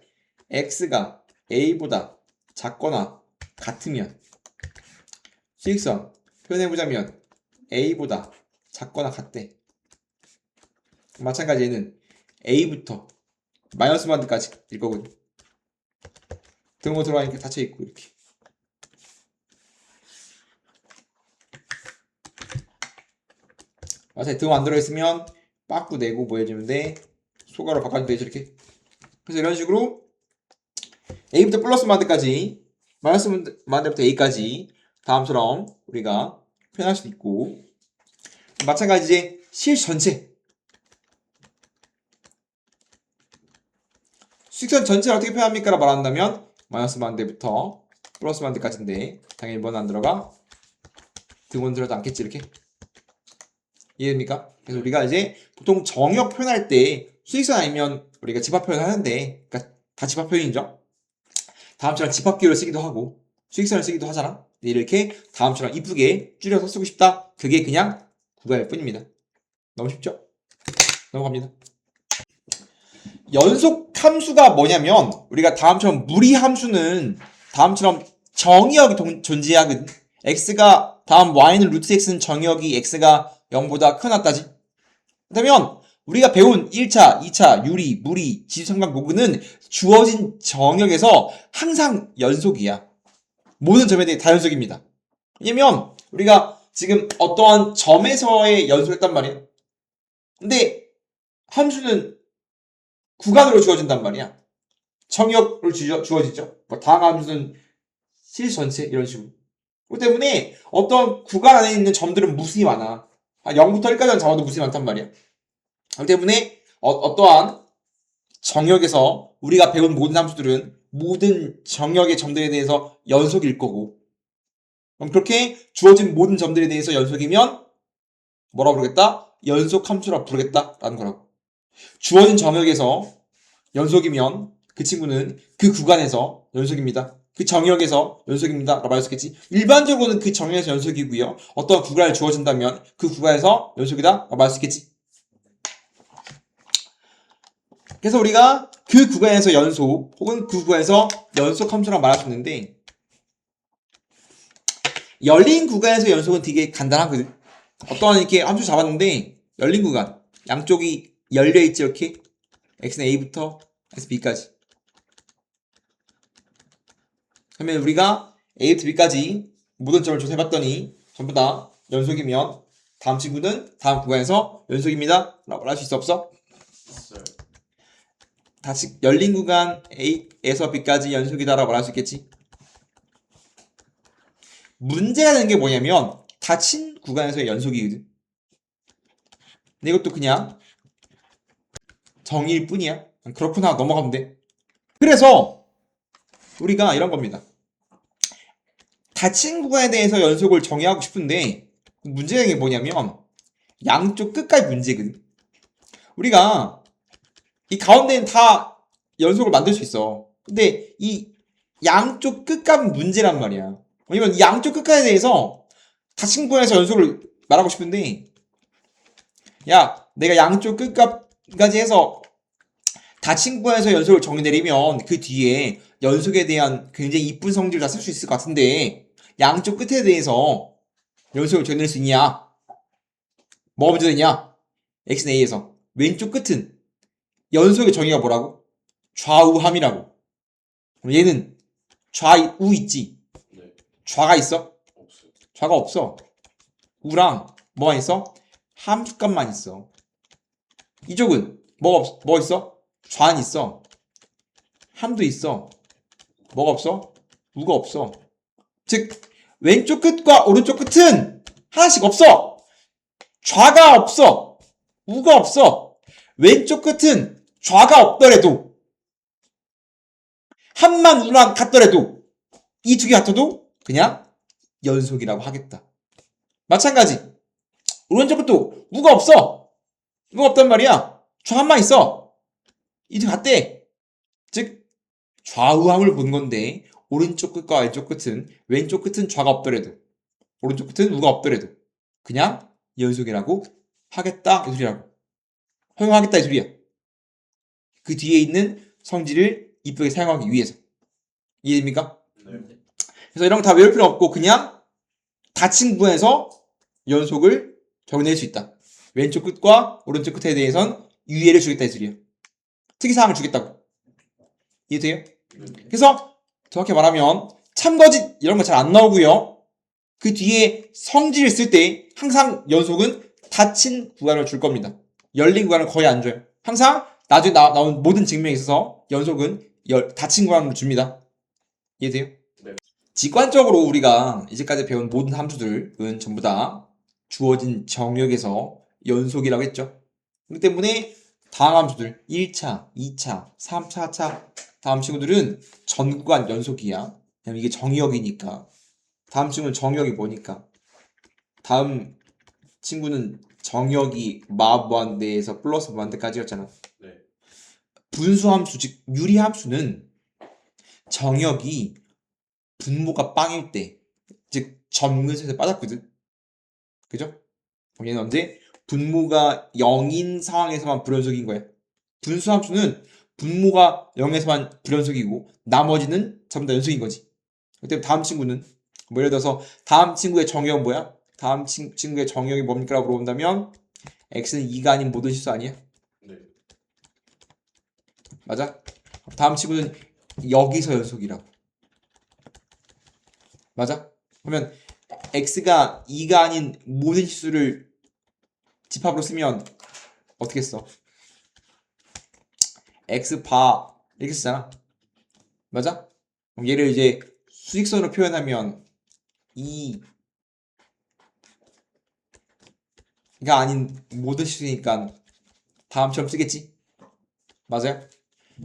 x가 a보다 작거나 같으면 수직선 표현해보자면 a보다 작거나 같대. 마찬가지 얘는 a부터 마이너스 반대까지 일 거거든. 등호 들어가니까 닫혀있고 이렇게. 맞아요. 등호 안 들어있으면 빠꾸 내고 뭐 해주면 돼? 소가로 바꿔주면 되죠 이렇게. 그래서 이런 식으로 a부터 플러스 반대까지, 마이너스 반대부터 a까지 다음처럼 우리가 표현할 수 있고, 마찬가지 이제 실 전체, 수직선 전체를 어떻게 표현합니까? 라고 말한다면 마이너스 반대부터 플러스 반대까지인데 당연히 뭐는 안 들어가? 등호는 들어가지 않겠지 이렇게. 이해됩니까? 그래서 우리가 이제 보통 정역 표현할 때 수직선 아니면 우리가 집합 표현을 하는데, 그러니까 다 집합 표현이죠. 다음처럼 집합기호를 쓰기도 하고 수직선을 쓰기도 하잖아. 이렇게 다음처럼 이쁘게 줄여서 쓰고 싶다, 그게 그냥 구간일 뿐입니다. 너무 쉽죠? 넘어갑니다. 연속 함수가 뭐냐면 우리가 다음처럼 무리 함수는 다음처럼 정의역이 존재하거든. x가 다음 y는 루트 x는 정의역이 x가 0보다 크거나 같다지. 그러면 우리가 배운 1차, 2차, 유리, 무리, 지수삼각 모근은 주어진 정역에서 항상 연속이야. 모든 점에 대해 다 연속입니다. 왜냐면 우리가 지금 어떠한 점에서의 연속했단 말이야. 근데 함수는 구간으로 주어진단 말이야. 정역으로 주어지죠. 뭐 다항 함수는 실 전체 이런 식으로. 그렇기 때문에 어떤 구간 안에 있는 점들은 무수히 많아. 0부터 1까지만 잡아도 무수히 많단 말이야. 그렇기 때문에 어떠한 정역에서 우리가 배운 모든 함수들은 모든 정역의 점들에 대해서 연속일 거고, 그럼 그렇게 주어진 모든 점들에 대해서 연속이면 뭐라고 부르겠다? 연속 함수라고 부르겠다라는 거라고. 주어진 정역에서 연속이면 그 친구는 그 구간에서 연속입니다. 그 정역에서 연속입니다 라고 할 수 있겠지. 일반적으로는 그 정역에서 연속이고요, 어떤 구간을 주어진다면 그 구간에서 연속이다 라고 할 수 있겠지. 그래서 우리가 그 구간에서 연속 혹은 그 구간에서 연속 함수라고 말할 수 있는데, 열린 구간에서 연속은 되게 간단하거든. 어떠한 이렇게 함수 잡았는데 열린 구간, 양쪽이 열려있지 이렇게. x는 a부터 x b까지. 그러면 우리가 A부터 B까지 모든 점을 조사해봤더니 전부 다 연속이면 다음 친구는 다음 구간에서 연속입니다 라고 할 수 있어 없어? 있어요. 다시 열린 구간 A에서 B까지 연속이다 라고 할 수 있겠지. 문제가 되는 게 뭐냐면 닫힌 구간에서의 연속이거든. 근데 이것도 그냥 정의일 뿐이야. 그렇구나 넘어가면 돼. 그래서 우리가 이런 겁니다. 닫힌 구간에 대해서 연속을 정의하고 싶은데 문제가 되는 게 뭐냐면 양쪽 끝까지 문제거든. 우리가 이 가운데는 다 연속을 만들 수 있어. 근데 이 양쪽 끝값은 문제란 말이야. 왜냐면 이 양쪽 끝값에 대해서 닫힌 구간에서 연속을 말하고 싶은데 야 내가 양쪽 끝값까지 해서 닫힌 구간에서 연속을 정의 내리면 그 뒤에 연속에 대한 굉장히 이쁜 성질을 다 쓸 수 있을 것 같은데 양쪽 끝에 대해서 연속을 정의낼 수 있냐? 뭐가 문제되냐? x는 a에서 왼쪽 끝은 연속의 정의가 뭐라고? 좌우함이라고. 그럼 얘는 좌우 있지? 네. 좌가 있어? 없어요. 좌가 없어. 우랑 뭐가 있어? 함수값만 있어. 이쪽은 뭐 있어? 좌는 있어. 함도 있어. 뭐가 없어? 우가 없어. 즉 왼쪽 끝과 오른쪽 끝은 하나씩 없어. 좌가 없어. 우가 없어. 왼쪽 끝은 좌가 없더라도 함만 우랑 같더라도 이 두 개 같아도 그냥 연속이라고 하겠다. 마찬가지 오른쪽 끝도 우가 없어. 우가 없단 말이야. 좌함만 있어. 이 두 개 같대. 즉 좌우함을 본 건데 오른쪽 끝과 왼쪽 끝은 왼쪽 끝은 좌가 없더라도 오른쪽 끝은 우가 없더라도 그냥 연속이라고 하겠다 이 소리라고. 허용하겠다 이 소리야. 그 뒤에 있는 성질을 이쁘게 사용하기 위해서. 이해됩니까? 네. 그래서 이런 거 다 외울 필요 없고 그냥 닫힌 구간에서 연속을 적어낼 수 있다. 왼쪽 끝과 오른쪽 끝에 대해선 유예를 주겠다 이 소리야. 특이사항을 주겠다고. 이해돼요? 네. 그래서 정확히 말하면 참거짓 이런 거 잘 안 나오고요. 그 뒤에 성질을 쓸 때 항상 연속은 닫힌 구간을 줄 겁니다. 열린 구간을 거의 안 줘요. 항상 나중에 나온 모든 증명에 있어서 연속은 닫힌 구간으로 줍니다. 이해돼요? 네. 직관적으로 우리가 이제까지 배운 모든 함수들은 전부 다 주어진 정역에서 연속이라고 했죠. 그렇기 때문에 다음 함수들 1차, 2차, 3차, 4차 다음 친구들은 전 구간 연속이야. 왜냐면 이게 정역이니까. 다음 친구는 정역이 뭐니까. 다음 친구는 정역이 마무한대에서 플러스 무한대까지였잖아. 네. 분수함수 즉 유리함수는 정역이 분모가 빵일 때, 즉 점근에서 빠졌거든. 그죠? 그럼 얘는 언제? 분모가 0인 상황에서만 불연속인 거야. 분수함수는 분모가 0에서만 불연속이고 나머지는 전부 다 연속인 거지. 그때 다음 친구는 뭐 예를 들어서 다음 친구의 정역은 뭐야? 다음 친구의 정역이 뭡니까? 라고 물어본다면 x는 2가 아닌 모든 실수 아니야? 네. 맞아? 다음 친구는 여기서 연속이라고. 맞아? 그러면 x가 2가 아닌 모든 실수를 집합으로 쓰면 어떻게 써? x바 이렇게 쓰잖아. 맞아? 그럼 얘를 이제 수직선으로 표현하면 2가 아닌 모든 실수니까 다음처럼 쓰겠지? 맞아요?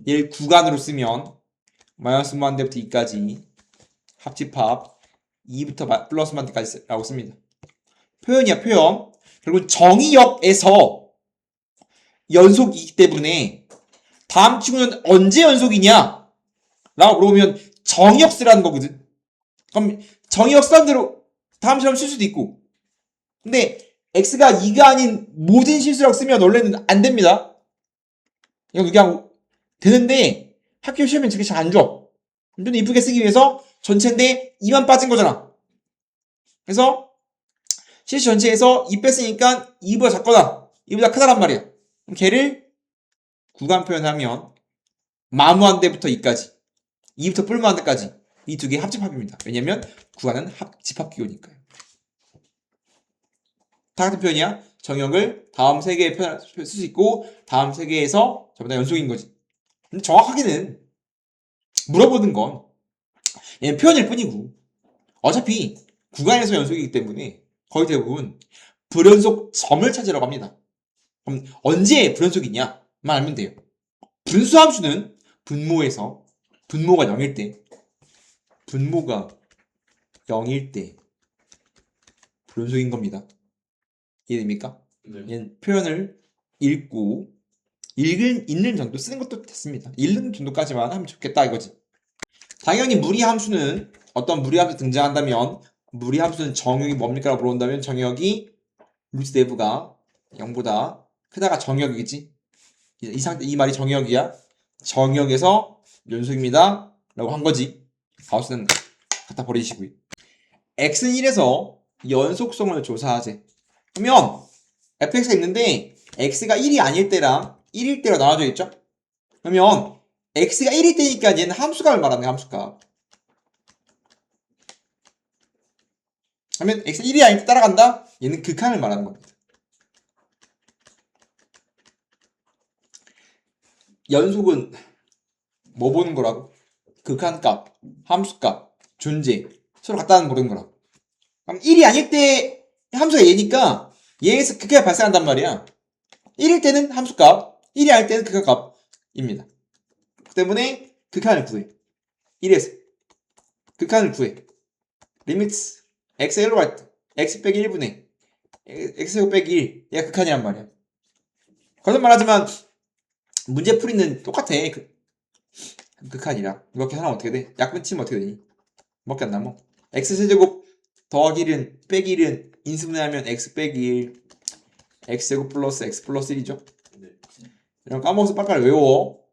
얘를 구간으로 쓰면 마이너스 무한대부터 2까지 합집합 2부터 플러스 무한대까지 라고 씁니다. 표현이야 표현. 결국 정의역에서 연속이기 때문에 다음 친구는 언제 연속이냐? 라고 물어보면 정의역 쓰라는 거거든. 그럼 정의역 쓰라는 대로 다음처럼 쓸 수도 있고. 근데 x가 2가 아닌 모든 실수라고 쓰면 원래는 안 됩니다. 이거 그냥 되는데 학교 시험엔 저게 잘 안 줘. 좀 이쁘게 쓰기 위해서 전체인데 2만 빠진 거잖아. 그래서 실수 전체에서 2 뺐으니까 2보다 작거나 2보다 크다란 말이야. 그럼 걔를 구간 표현하면 마무한대부터 2까지 2부터 뿔무한대까지 이 두 개의 합집합입니다. 왜냐면 구하는 집합기호니까요. 다 같은 표현이야. 정역을 다음 세 개의 표현 쓸 수 있고 다음 세 개에서 전부 다 연속인 거지. 근데 정확하게는 물어보는 건 얘는 표현일 뿐이고 어차피 구간에서 연속이기 때문에 거의 대부분 불연속 점을 찾으라고 합니다. 그럼 언제 불연속이냐? 말하면 돼요. 분수함수는 분모에서 분모가 0일 때 불연속인 겁니다. 이해됩니까? 네. 얘는 표현을 읽고 읽는 정도 쓰는 것도 됐습니다. 읽는 정도까지만 하면 좋겠다 이거지. 당연히 무리함수는 어떤 무리함수 등장한다면 무리함수는 정역이 뭡니까? 라고 물어본다면 정역이 루트 내부가 0보다 크다가 정역이겠지. 이 말이 정역이야. 정역에서 연속입니다. 라고 한 거지. 가우스는 갖다 버리시고요. x는 1에서 연속성을 조사하재. 그러면 fx가 있는데 x가 1이 아닐 때랑 1일 때로 나눠져 있죠? 그러면 x가 1일 때니까 얘는 함수값을 말하는 거야, 함수값. 그러면 x가 1이 아닐 때 따라간다? 얘는 극한을 말하는 겁니다. 연속은 뭐 보는 거라고? 극한값, 함수값, 존재 서로 같다는 거 모르는 거라고. 그럼 1이 아닐 때 함수가 얘니까 얘에서 극한이 발생한단 말이야. 1일 때는 함수값, 1이 아닐 때는 극한값입니다. 그 때문에 극한을 구해. 1에서 극한을 구해. 리미트 x 1로 갈 때 x 빼기 1분의 x 빼기 1 얘가 극한이란 말이야. 거짓말 하지만 문제 풀이는 똑같아. 극한이라. 이렇게 하면 어떻게 돼? 약분 치면 어떻게 되니? 뭐밖에 안 남어. x세제곱 더하기 1은 빼기 1은 인수분해하면 x 빼기 1 x제곱 플러스 x 플러스 1이죠. 네. 이런 까먹어서 빨리빨리 외워.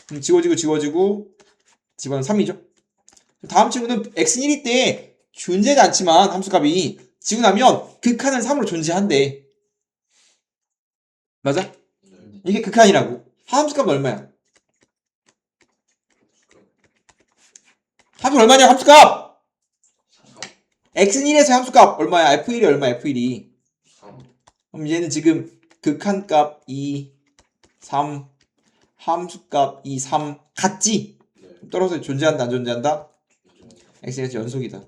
그럼 지워지고 집어는 3이죠. 다음 친구는 x는 1일 때 존재하지 않지만 함수값이 지고 나면 극한은 3으로 존재한대. 맞아? 네. 이게 극한이라고. 함수값은 얼마야? 함수 얼마냐 함수값? x는 1에서 함수값 얼마야? f1이 얼마야? f1이 3. 그럼 얘는 지금 극한값 2 3 함수값 2 3 같지? 네. 떨어져 존재한다 안 존재한다? 인정. x에서 연속이다.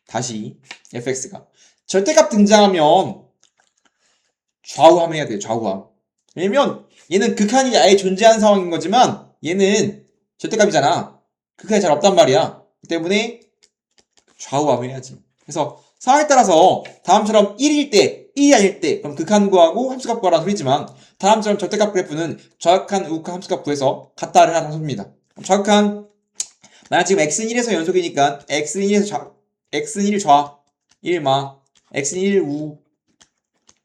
다시 fx가 절대값 등장하면 좌우함 해야 돼요. 좌우함. 왜냐면 얘는 극한이 아예 존재하는 상황인 거지만 얘는 절대값이잖아. 극한이 잘 없단 말이야. 그 때문에 좌우함 해야지. 그래서 상황에 따라서 다음처럼 1일 때, 1이 아닐 때 그럼 극한 구하고 함수값 구하라는 소리지만 다음처럼 절대값 그래프는 좌극한, 우극한 함수값 구해서 같다를 하는 소리입니다. 좌극한 만약 지금 x는 1에서 연속이니까 x는 1 좌, 1마, x는 1 우,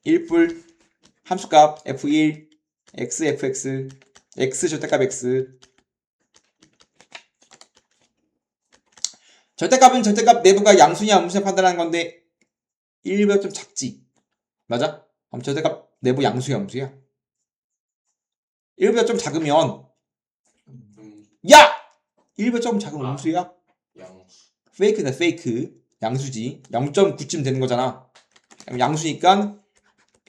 1뿔, 함수값 f1, x, fx, x 절대값 x. 절대값은 절대값 내부가 양수냐 음수냐 판단하는 건데 1보다 좀 작지. 맞아? 그럼 절대값 내부 양수야 음수야? 1보다 좀 작으면 야! 1보다 조금 작으면 음수야? 양수. 페이크다 페이크. 양수지. 0.9쯤 되는 거잖아. 양수니까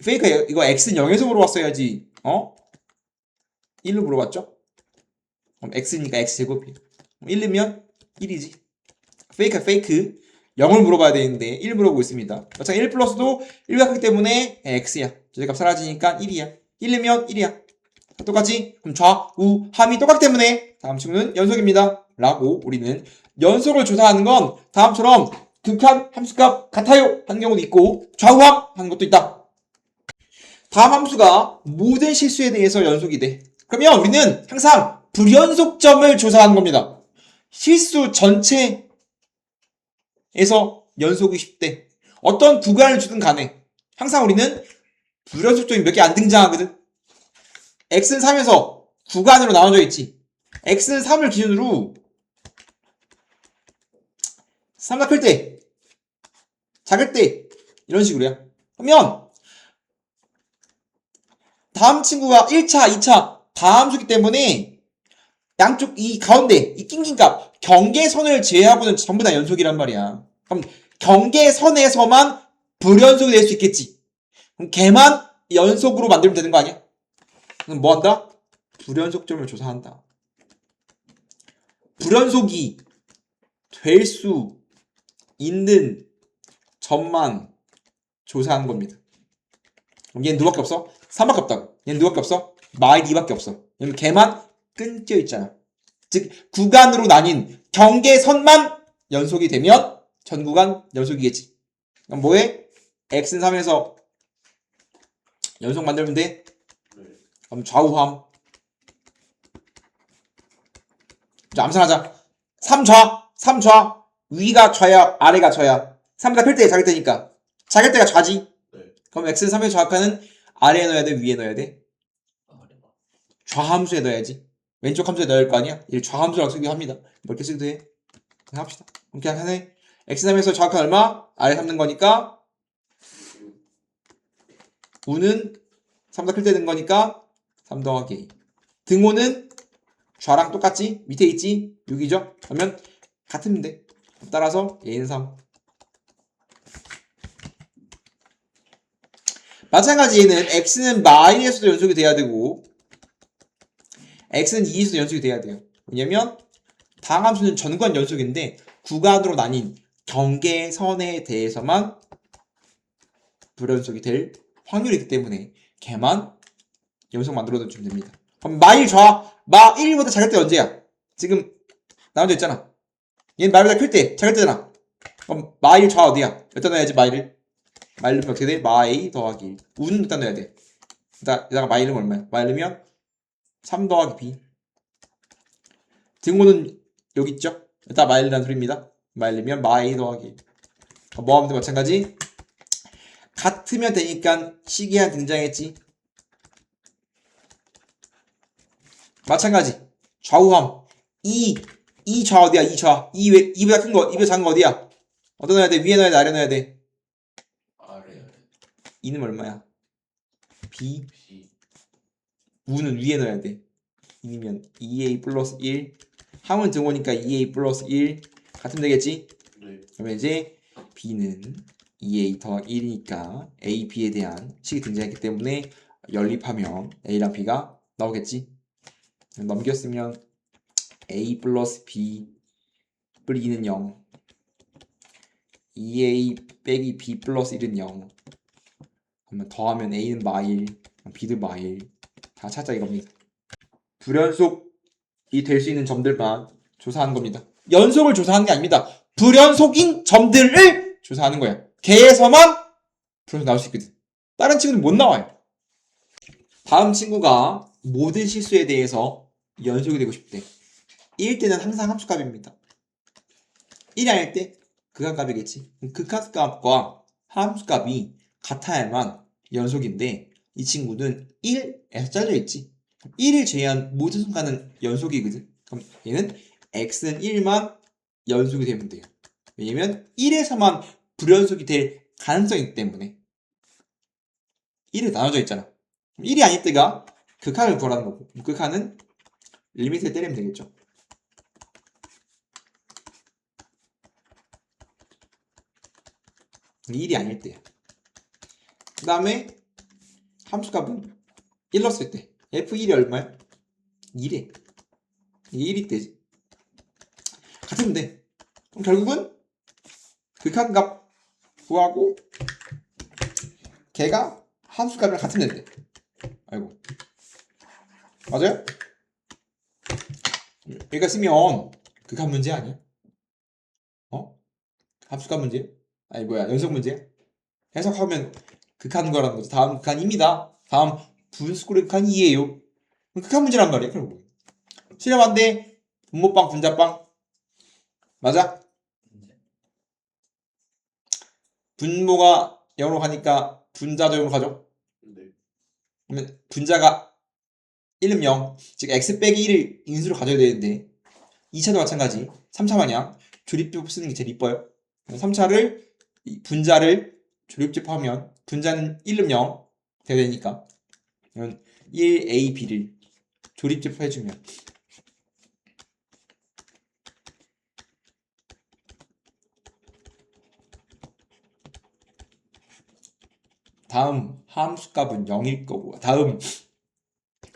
페이크 이거 x는 0에서 물어봤어야지. 어? 1로 물어봤죠? 그럼 x니까 x제곱이야. 1이면 1이지. 페이크 0을 물어봐야 되는데 1 물어보고 있습니다. 마찬가지 1 플러스도 1 같기 때문에 x야. 절대값 사라지니까 1이야. 1이면 1이야. 똑같이 그럼 좌우 함이 똑같기 때문에 다음 친구는 연속입니다. 라고 우리는 연속을 조사하는 건 다음처럼 극한 함수값 같아요 하는 경우도 있고 좌우함 하는 것도 있다. 다음 함수가 모든 실수에 대해서 연속이 돼. 그러면 우리는 항상 불연속점을 조사하는 겁니다. 실수 전체에서 연속이 쉽대. 어떤 구간을 주든 간에 항상 우리는 불연속점이 몇 개 안 등장하거든. x는 3에서 구간으로 나눠져 있지. x는 3을 기준으로 3가 클 때, 작을 때 이런 식으로야. 그러면 다음 친구가 1차, 2차 다 함수기 때문에 양쪽 이 가운데 이 낑긴 값 경계선을 제외하고는 전부 다 연속이란 말이야. 그럼 경계선에서만 불연속이 될 수 있겠지. 그럼 걔만 연속으로 만들면 되는 거 아니야? 그럼 뭐 한다? 불연속점을 조사한다. 불연속이 될 수 있는 점만 조사하는 겁니다. 그럼 얘는 누밖에 없어? 3밖에 없다고. 얘는 누밖에 없어? 마일 2밖에 없어. 왜냐면 걔만 끊겨 있잖아. 즉 구간으로 나뉜 경계선만 연속이 되면 전 구간 연속이겠지. 그럼 뭐해? x는 3에서 연속 만들면 돼. 네. 그럼 좌우함. 자, 암산하자. 3좌. 위가 좌야, 아래가 좌야. 3가 필 때 자길 때니까. 자길 때가 좌지. 네. 그럼 x는 3의 좌표는 아래에 넣어야 돼, 위에 넣어야 돼? 아래. 좌함수에 넣어야지. 왼쪽 함수에 넣을 거 아니야? 이를 좌함수라고 쓰기도 합니다. 뭐 이렇게 쓰기도 해. 그냥 합시다. 그럼 그냥 하네. x3에서 좌표는 얼마? 아래 3는 거니까 우는 3다 필 때 는 거니까 3 더하기 A. 등호는 좌랑 똑같지? 밑에 있지? 6이죠? 그러면 같으면 돼. 따라서 A는 3. 마찬가지 얘는 X는 마이너스도 연속이 돼야 되고 X는 2에서도 연속이 돼야 돼요. 왜냐면 다항 함수는 전구간 연속인데 구간으로 나뉜 경계선에 대해서만 불연속이 될 확률이 있기 때문에 걔만 연속 만들어주면 됩니다. 그럼 마일 좌, 마 1보다 작을 때 언제야? 지금 나눠져 있잖아. 얘는 마일보다 클 때, 작을 때잖아. 그럼 마일 좌 어디야? 여기다 넣어야지 마일을. 마일 넣으면 어떻게 돼? 마이 더하기 1. 우는 여기다 넣어야 돼. 여기다가 마일 넣으면 얼마야? 마일 넣으면 3 더하기 b. 등호는 여기 있죠? 여기다 마일 넣는 소리입니다. 마일 넣으면 마이 더하기 1. 뭐 하면 돼? 마찬가지. 같으면 되니까 시기한 등장했지. 마찬가지. 좌우함. 이 좌 어디야? 이 좌. 이보다 큰 거, 이보다 작은 거 어디야? 어디다 넣어야 돼? 위에 넣어야 돼? 아래 넣어야 돼? 아래. 2는 얼마야? b. B. 우는 위에 넣어야 돼. 2면 2a 플러스 1. 함은 등호니까 2a 플러스 1. 같으면 되겠지? 네. 그러면 이제 b는 2a 더하기 1이니까 a, b에 대한 식이 등장했기 때문에 연립하면 a랑 b가 나오겠지? 넘겼으면 a 플러스 b 뿔 2는 0. 2a 빼기 b 플러스 1은 0. 그러면 더하면 a는 마일, b도 마일. 다 찾자 이겁니다. 불연속이 될 수 있는 점들만 조사하는 겁니다. 연속을 조사하는 게 아닙니다. 불연속인 점들을 조사하는 거야. 걔에서만 불연속 나올 수 있거든. 다른 친구는 못 나와요. 다음 친구가 모든 실수에 대해서 연속이 되고 싶대. 1일 때는 항상 함수값입니다. 1이 아닐 때 극한값이겠지. 극한값과 함수값이 같아야만 연속인데 이 친구는 1에서 잘려 있지. 1을 제외한 모든 순간은 연속이거든. 그럼 얘는 x는 1만 연속이 되면 돼요. 왜냐면 1에서만 불연속이 될 가능성이 있기 때문에 1이 나눠져 있잖아. 1이 아닐 때가 극한을 구하라는 거고 극한은 리미트를 때리면 되겠죠. 1이 아닐 때야. 그 다음에 함수값은 1 넣었을 때 f1이 얼마야? 1에 이게 1이 때지. 같으면 돼. 그럼 결국은 극한값 구하고 걔가 함수값이랑 같으면 된대. 아이고 맞아요? 여기가 쓰면 극한 문제 아니야? 어? 함수값 문제? 아니 뭐야 연속 문제? 해석하면 극한 거라는 거지. 다음 극한입니다. 다음 분수꼴의 극한 2예요. 극한 문제란 말이야. 그럼 실험 안 돼. 분모빵 분자빵 맞아? 분모가 0으로 가니까 분자도 0으로 가죠? 네. 그러면 분자가 1은 0, 즉 x 빼기 1을 인수로 가져야 되는데 2차도 마찬가지 3차 마냥 조립집 쓰는 게 제일 이뻐요. 3차를 분자를 조립집하면 분자는 1은 0 돼야 되니까 그러면 1a, b를 조립집 해주면 다음 함수값은 0일 거고, 다음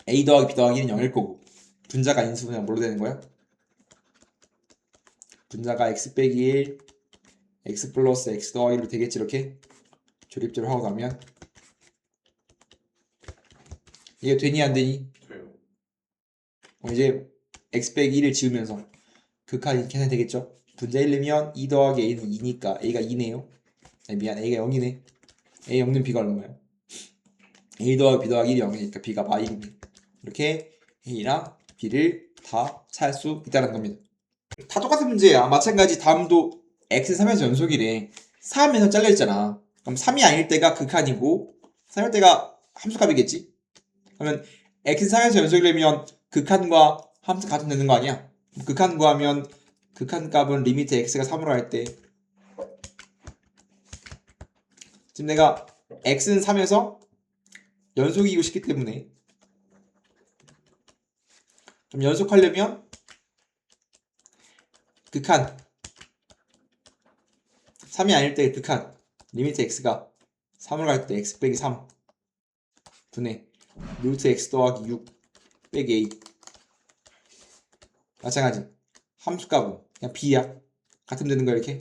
a 더하기 b 더하기 1은 0일 거고, 분자가 인수분해가 뭘로 되는 거야? 분자가 x 빼기 1, x 플러스 x 더하기 1로 되겠지. 이렇게 조립제로 하고 나면 이게 되니 안 되니? 돼요. 이제 x 빼기 1을 지우면서 극한이 계산이 되겠죠? 분자 1이면 2 더하기 a는 2니까 a가 2네요. 아니, 미안, a가 0이네. a 없는 b가 얼마야? a 더하기 b 더하기 1이 0이니까 b가 마 1이네. 이렇게 a랑 b를 다 찾을 수 있다는 겁니다. 다 똑같은 문제야. 마찬가지 다음도 x 3에서 연속이래. 3에서 잘려있잖아. 그럼 3이 아닐 때가 극한이고 3일 때가 함수값이겠지? 그러면 x 3에서 연속이려면 극한과 함수 같으면 되는 거 아니야? 극한 구하면 극한값은 리미트 x가 3으로 할 때 지금 내가 x는 3에서 연속이고 싶기 때문에 좀 연속하려면 극한 3이 아닐 때 극한 리미트 x가 3으로 갈 때 x 빼기 3 분의 루트 x 더하기 6 빼기 a. 마찬가지 함수값은 그냥 b야. 같으면 되는 거야 이렇게.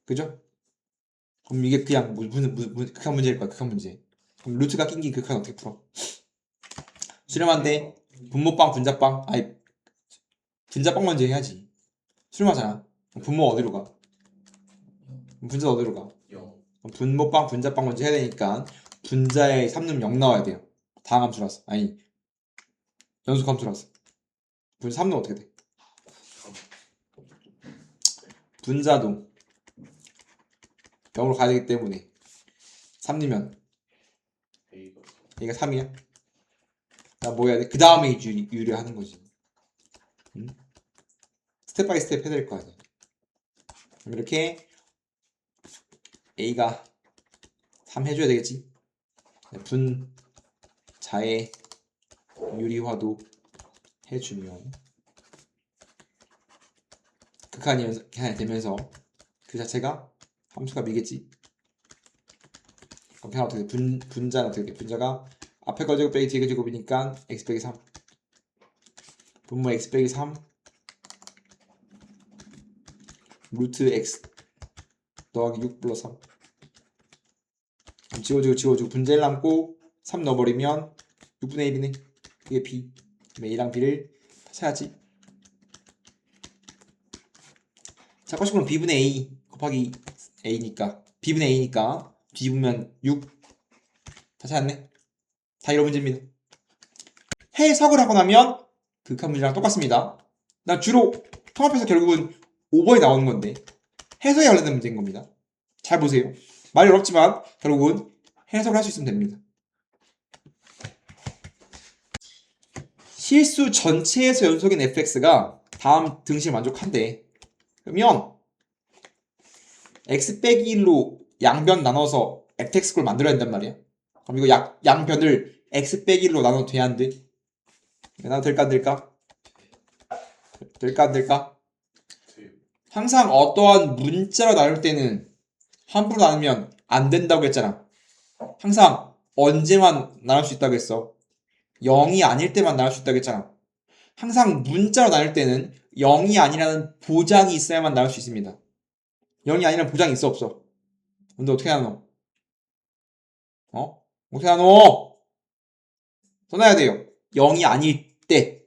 그죠? 그럼 이게 그냥 무슨 극한 문제일 거야. 극한 문제. 그럼 루트가 낀긴 극한 어떻게 풀어? 수렴한데 분모빵 분자빵. 아니 분자빵 먼저 해야지. 수렴하잖아. 그럼 분모 어디로 가? 분자 어디로 가? 0. 그럼 분모빵 분자빵 먼저 해야 되니까 분자에 3는 0 나와야 돼요. 다항 함수라서. 아니 연속 함수라서. 분자 3는 어떻게 돼? 분자도 0으로 가야 되기 때문에 3이면 A가 얘가 3이야? 나 뭐 해야 돼? 그 다음에 유리하는 거지. 응? 스텝 바이 스텝 해야 될 거 아니야. 그럼 이렇게 A가 3 해줘야 되겠지? 분자의 유리화도 해주면 극한이 계산이 되면서 그 자체가 함수값이겠지? 그럼 계산 어떻게 돼? 분자는 어떻게 돼? 분자가 앞에 거 제곱 빼기 뒤에 거 제곱이니까 x 빼기 3 분모 x 빼기 3 루트 x 더하기 6 플러스 3 지워주고 분자 1 남고 3 넣어버리면 6분의 1이네. 그게 b. 그럼 a랑 b를 찾아야지. 찾고 싶으면 b분의 a 곱하기 a니까 b분의 a니까 b분면 6 다 찾았네. 다 이런 문제입니다. 해석을 하고 나면 극한 문제랑 똑같습니다. 나 주로 통합해서 결국은 5번이 나오는 건데 해석에 관련된 문제인 겁니다. 잘 보세요. 말이 어렵지만 결국은 해석을 할 수 있으면 됩니다. 실수 전체에서 연속인 fx가 다음 등식을 만족한대. 그러면 x 빼기 1로 양변 나눠서 fx꼴 만들어야 된단 말이야. 그럼 이거 양변을 x 빼기 1로 나눠도 돼야 안 돼? 나눠도 될까 안 될까? 될까 안 될까? 돼요. 항상 어떠한 문자로 나눌 때는 함부로 나누면 안 된다고 했잖아. 항상 언제만 나눌 수 있다고 했어? 0이 아닐 때만 나눌 수 있다고 했잖아. 항상 문자로 나눌 때는 0이 아니라는 보장이 있어야만 나눌 수 있습니다. 0이 아니라는 보장이 있어 없어? 근데 어떻게 나눠? 어떻게 나눠? 써놔야 돼요. 0이 아닐 때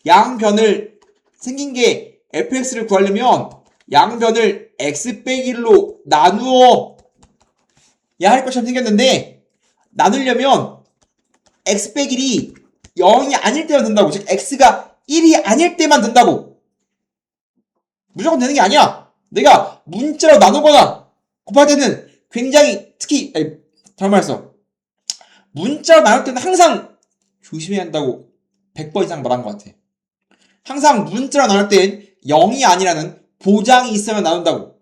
양변을 생긴 게 fx를 구하려면 양변을 x 빼기 1로 나누어 야 할 것처럼 생겼는데 나누려면 x 빼기 1이 0이 아닐 때만 된다고. 즉 x가 1이 아닐 때만 된다고. 무조건 되는 게 아니야. 내가 문자로 나누거나 곱할 때는 굉장히 특히 잘못 말했어. 문자로 나눌 때는 항상 조심해야 한다고 100번 이상 말한 것 같아. 항상 문자로 나눌 땐 0이 아니라는 보장이 있어야만 나눈다고.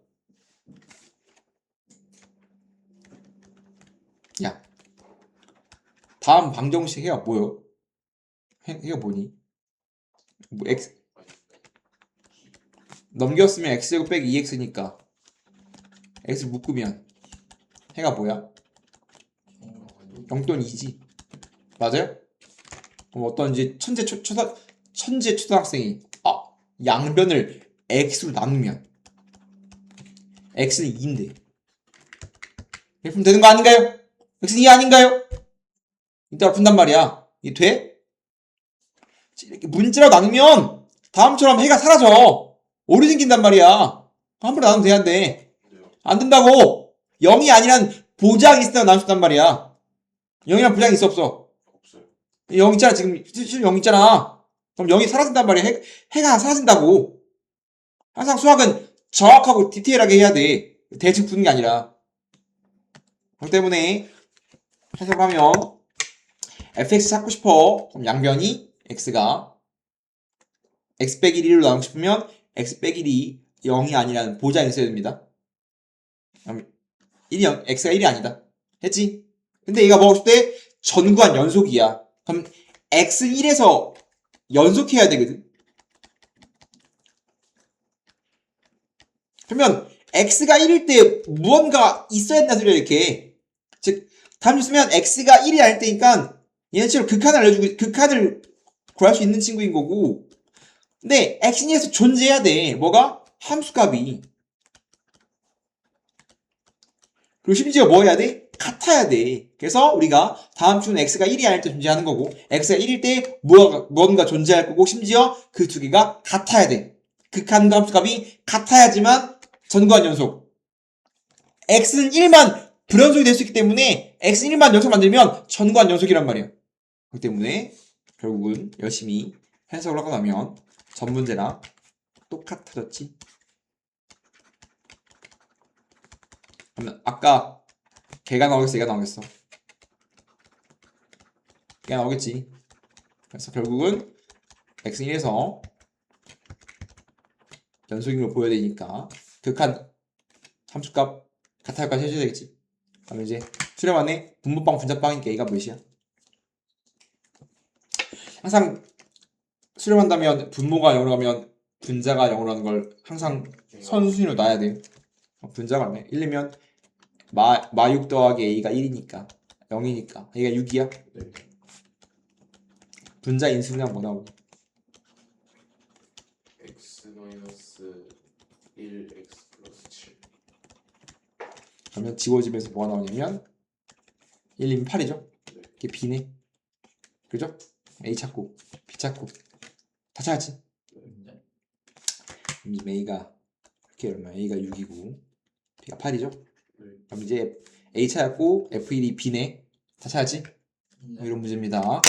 야, 다음 방정식 해가 뭐요? 해가 뭐니? 뭐 x 넘겼으면 x제곱 빼기 2x니까 x 묶으면 해가 뭐야? 0 또는 2지. 맞아요? 그럼 어떤 이제 천재 초등학생이 양변을 x로 나누면 x는 2인데 그럼 되는 거 아닌가요? x는 2 아닌가요? 이따가 푼단 말이야. 이게 돼? 이렇게 문자로 나누면 다음처럼 해가 사라져. 오류 생긴단 말이야. 함부로 나누면 돼야 돼. 네요. 안 된다고. 0이 아니란 보장이 있을 때 나눌 수 있단 말이야. 0이란 보장이 있어 없어? 없어요. 0 있잖아. 지금 실제 0 있잖아. 그럼 0이 사라진단 말이야. 해가 사라진다고. 항상 수학은 정확하고 디테일하게 해야 돼. 대충 푸는 게 아니라. 그렇기 때문에 해석을 하면 fx 찾고 싶어. 그럼 양변이 x가 x 빼기 1로 나누고 싶으면 x 빼기 1이 0이 아니라는 보장이 있어야 됩니다. 그럼 x가 1이 아니다. 했지? 근데 얘가 먹었을 때 전구한 연속이야. 그럼 x는 1에서 연속해야 되거든. 그러면 x가 1일 때 무언가 있어야 된다는 소리야 이렇게. 즉 다음 주 쓰면 x가 1이 아닐 때니까 얘네처럼 극한을 알려주고 극한을 구할 수 있는 친구인 거고 근데 x는 1에서 존재해야 돼. 뭐가? 함수값이. 그리고 심지어 뭐 해야 돼? 같아야 돼. 그래서 우리가 다음 주는 x가 1이 아닐 때 존재하는 거고 x가 1일 때 무언가 존재할 거고 심지어 그 두 개가 같아야 돼. 극한과 함수값이 같아야지만 전구한 연속. x는 1만 불연속이 될 수 있기 때문에 x는 1만 연속 만들면 전구한 연속이란 말이야. 그렇기 때문에 결국은 열심히 해석을 하고 나면 전 문제랑 똑같아졌지. 그러면 아까 걔가 나오겠어, 얘가 나오겠어. 걔가 나오겠지. 그래서 결국은 x는 1에서 연속인 걸 보여야 되니까 극한 함수값 같아요까지 해줘야 되겠지. 그러면 이제 수렴안에 분모방 분자방이니까 A가 몇이야? 항상 수렴한다면 분모가 0으로 가면 분자가 0으로 하는 걸 항상 선순위로 놔야 돼요. 분자가 얼마야? 1이면 마6 더하기 A가 1이니까 0이니까 A가 6이야? 네. 분자 인수분해하면 뭐 나오고? x 마이너스 1 x 플러스 7. 그러면 지워지면서 뭐가 나오냐면 1이면 8이죠? 네. 이게 B네. 그죠? A 찾고 B 찾고 다 찾았지? 네. 그럼 A가 이렇게 얼마? A가 6이고 B가 8이죠? 네. 그럼 이제 A 찾았고 F1이 B네. 다 찾았지? 이런 문제입니다.